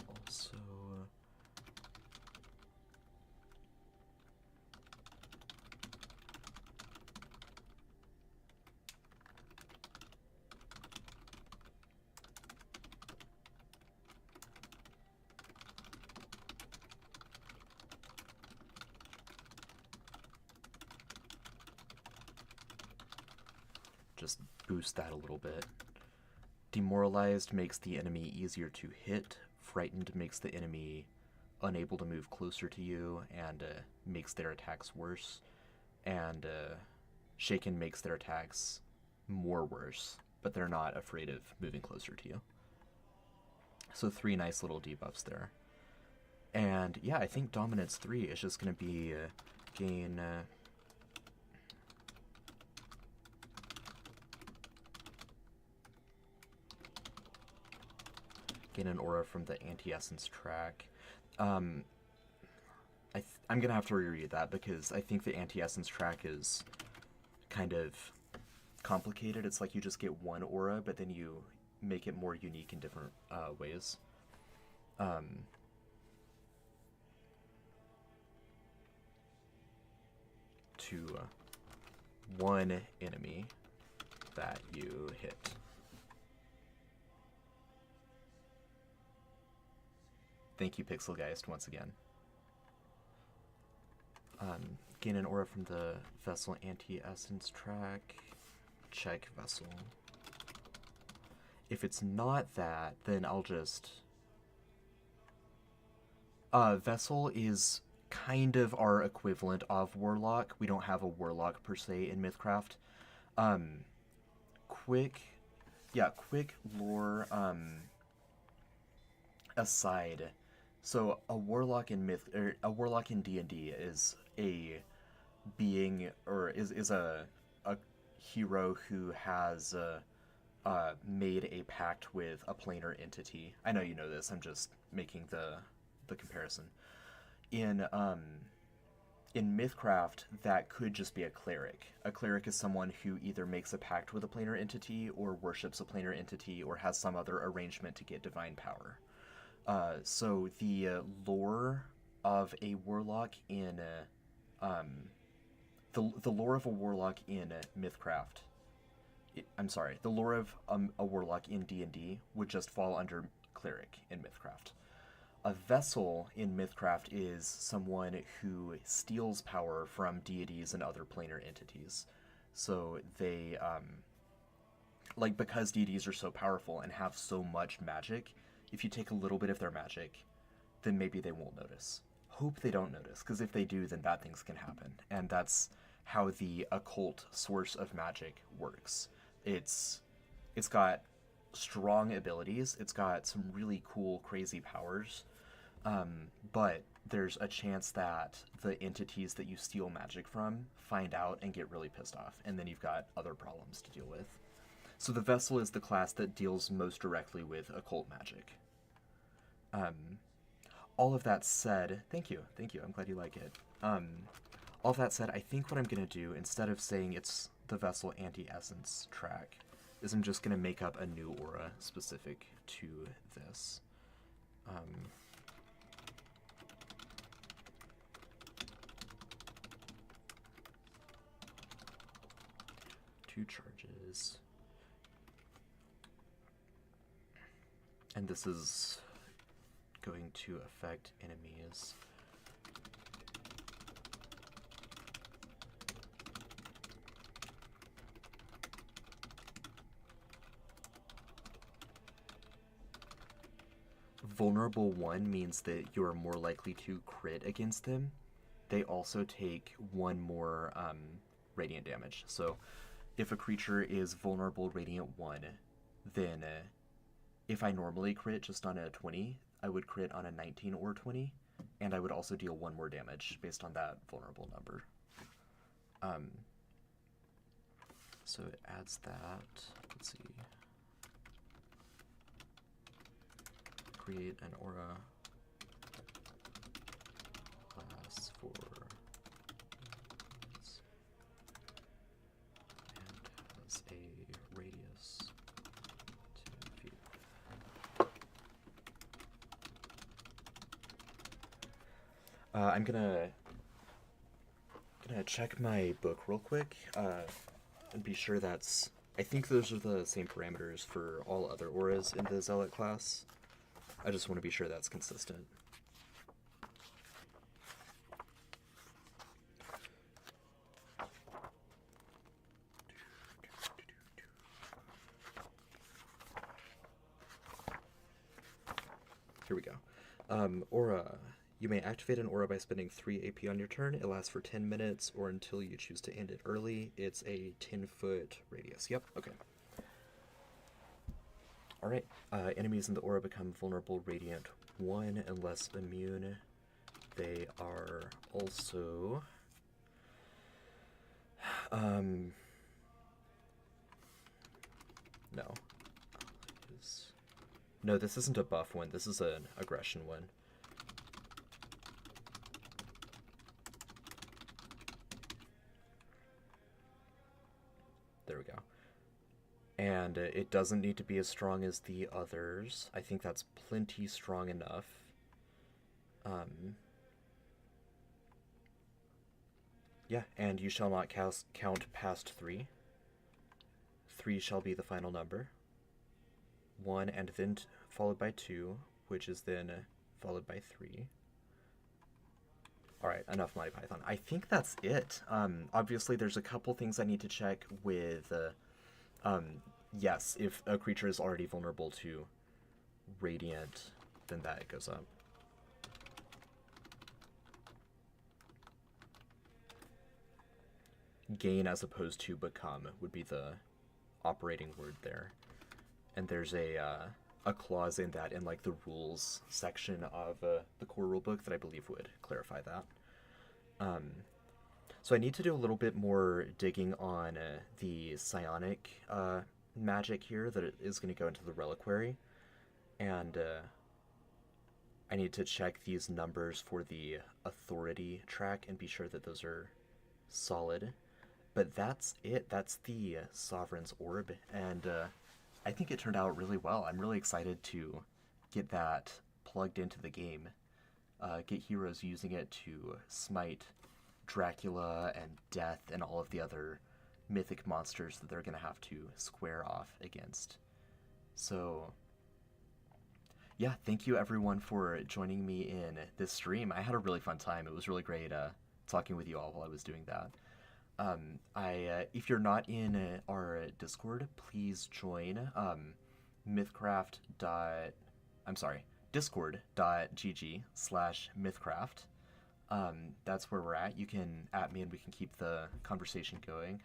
A: Also... just boost that a little bit. Demoralized makes the enemy easier to hit. Frightened makes the enemy unable to move closer to you and makes their attacks worse. And shaken makes their attacks more worse, but they're not afraid of moving closer to you. So 3 nice little debuffs there. And yeah, I think Dominance 3 is just going to be gain... gain an aura from the anti-essence track. I'm gonna have to reread that because I think the anti-essence track is kind of complicated. It's like you just get one aura, but then you make it more unique in different ways. To one enemy that you hit. Thank you, Pixelgeist, once again. Gain an aura from the Vessel anti-essence track. Check Vessel. If it's not that, then I'll just... Vessel is kind of our equivalent of Warlock. We don't have a Warlock per se in MythCraft. Quick lore aside. So a warlock in D&D is a being, or is a hero who has made a pact with a planar entity. I know you know this. I'm just making the comparison. In MythCraft, that could just be a cleric. A cleric is someone who either makes a pact with a planar entity, or worships a planar entity, or has some other arrangement to get divine power. So the lore of a warlock in the lore of a warlock in MythCraft. The lore of a warlock in D&D would just fall under cleric in MythCraft. A vessel in MythCraft is someone who steals power from deities and other planar entities. So they, because deities are so powerful and have so much magic, if you take a little bit of their magic, then maybe they won't notice. Hope they don't notice, because if they do, then bad things can happen. And that's how the occult source of magic works. It's got strong abilities, it's got some really cool, crazy powers, but there's a chance that the entities that you steal magic from find out and get really pissed off, and then you've got other problems to deal with. So the Vessel is the class that deals most directly with occult magic. All of that said, thank you, I'm glad you like it. All of that said, I think what I'm going to do, instead of saying it's the Vessel Anti-Essence track, is I'm just going to make up a new aura specific to this. 2 charges. And this is going to affect enemies. Vulnerable 1 means that you're more likely to crit against them. They also take 1 more radiant damage. So if a creature is vulnerable radiant 1, then if I normally crit just on a 20, I would crit on a 19 or 20, and I would also deal 1 more damage based on that vulnerable number. So it adds that. Let's see. Create an aura class for and has a radius 10 feet. I'm gonna check my book real quick and be sure that's. I think those are the same parameters for all other auras in the Zealot class. I just want to be sure that's consistent. Here we go. Aura. You may activate an aura by spending 3 AP on your turn. It lasts for 10 minutes or until you choose to end it early. It's a 10-foot radius. Yep, okay. Alright, enemies in the aura become vulnerable radiant 1 unless immune. They are also... No. No, this isn't a buff one. This is an aggression one. There we go. And it doesn't need to be as strong as the others. I think that's plenty strong enough. Yeah, and you shall not count past 3. 3 shall be the final number. 1 and then followed by 2, which is then followed by 3. Alright, enough Monty Python. I think that's it. Obviously there's a couple things I need to check with... yes, if a creature is already vulnerable to Radiant, then that goes up. Gain as opposed to become would be the operating word there. And there's a clause in that in like the rules section of the core rulebook that I believe would clarify that. So I need to do a little bit more digging on the psionic magic here that is going to go into the reliquary, and I need to check these numbers for the authority track and be sure that those are solid. But that's it. That's the Sovereign's Orb, and I think it turned out really well. I'm really excited to get that plugged into the game. get heroes using it to smite Dracula and Death and all of the other mythic monsters that they're going to have to square off against. So, yeah, thank you everyone for joining me in this stream. I had a really fun time. It was really great talking with you all while I was doing that. If you're not in our Discord, please join discord.gg/mythcraft. That's where we're at. You can at me and we can keep the conversation going.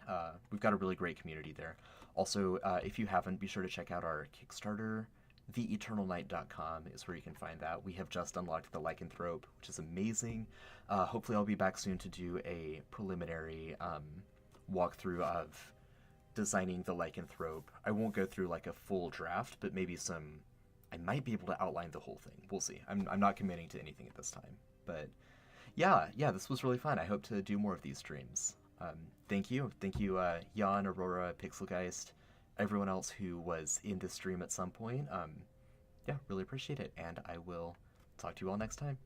A: We've got a really great community there. Also, if you haven't, be sure to check out our Kickstarter. TheEternalNight.com is where you can find that. We have just unlocked the Lycanthrope, which is amazing. Hopefully I'll be back soon to do a preliminary walkthrough of designing the Lycanthrope. I won't go through like a full draft, but maybe I might be able to outline the whole thing. We'll see. I'm not committing to anything at this time. But yeah, this was really fun. I hope to do more of these streams. Thank you, Jan, Aurora, Pixelgeist, everyone else who was in this stream at some point. Yeah, really appreciate it, and I will talk to you all next time.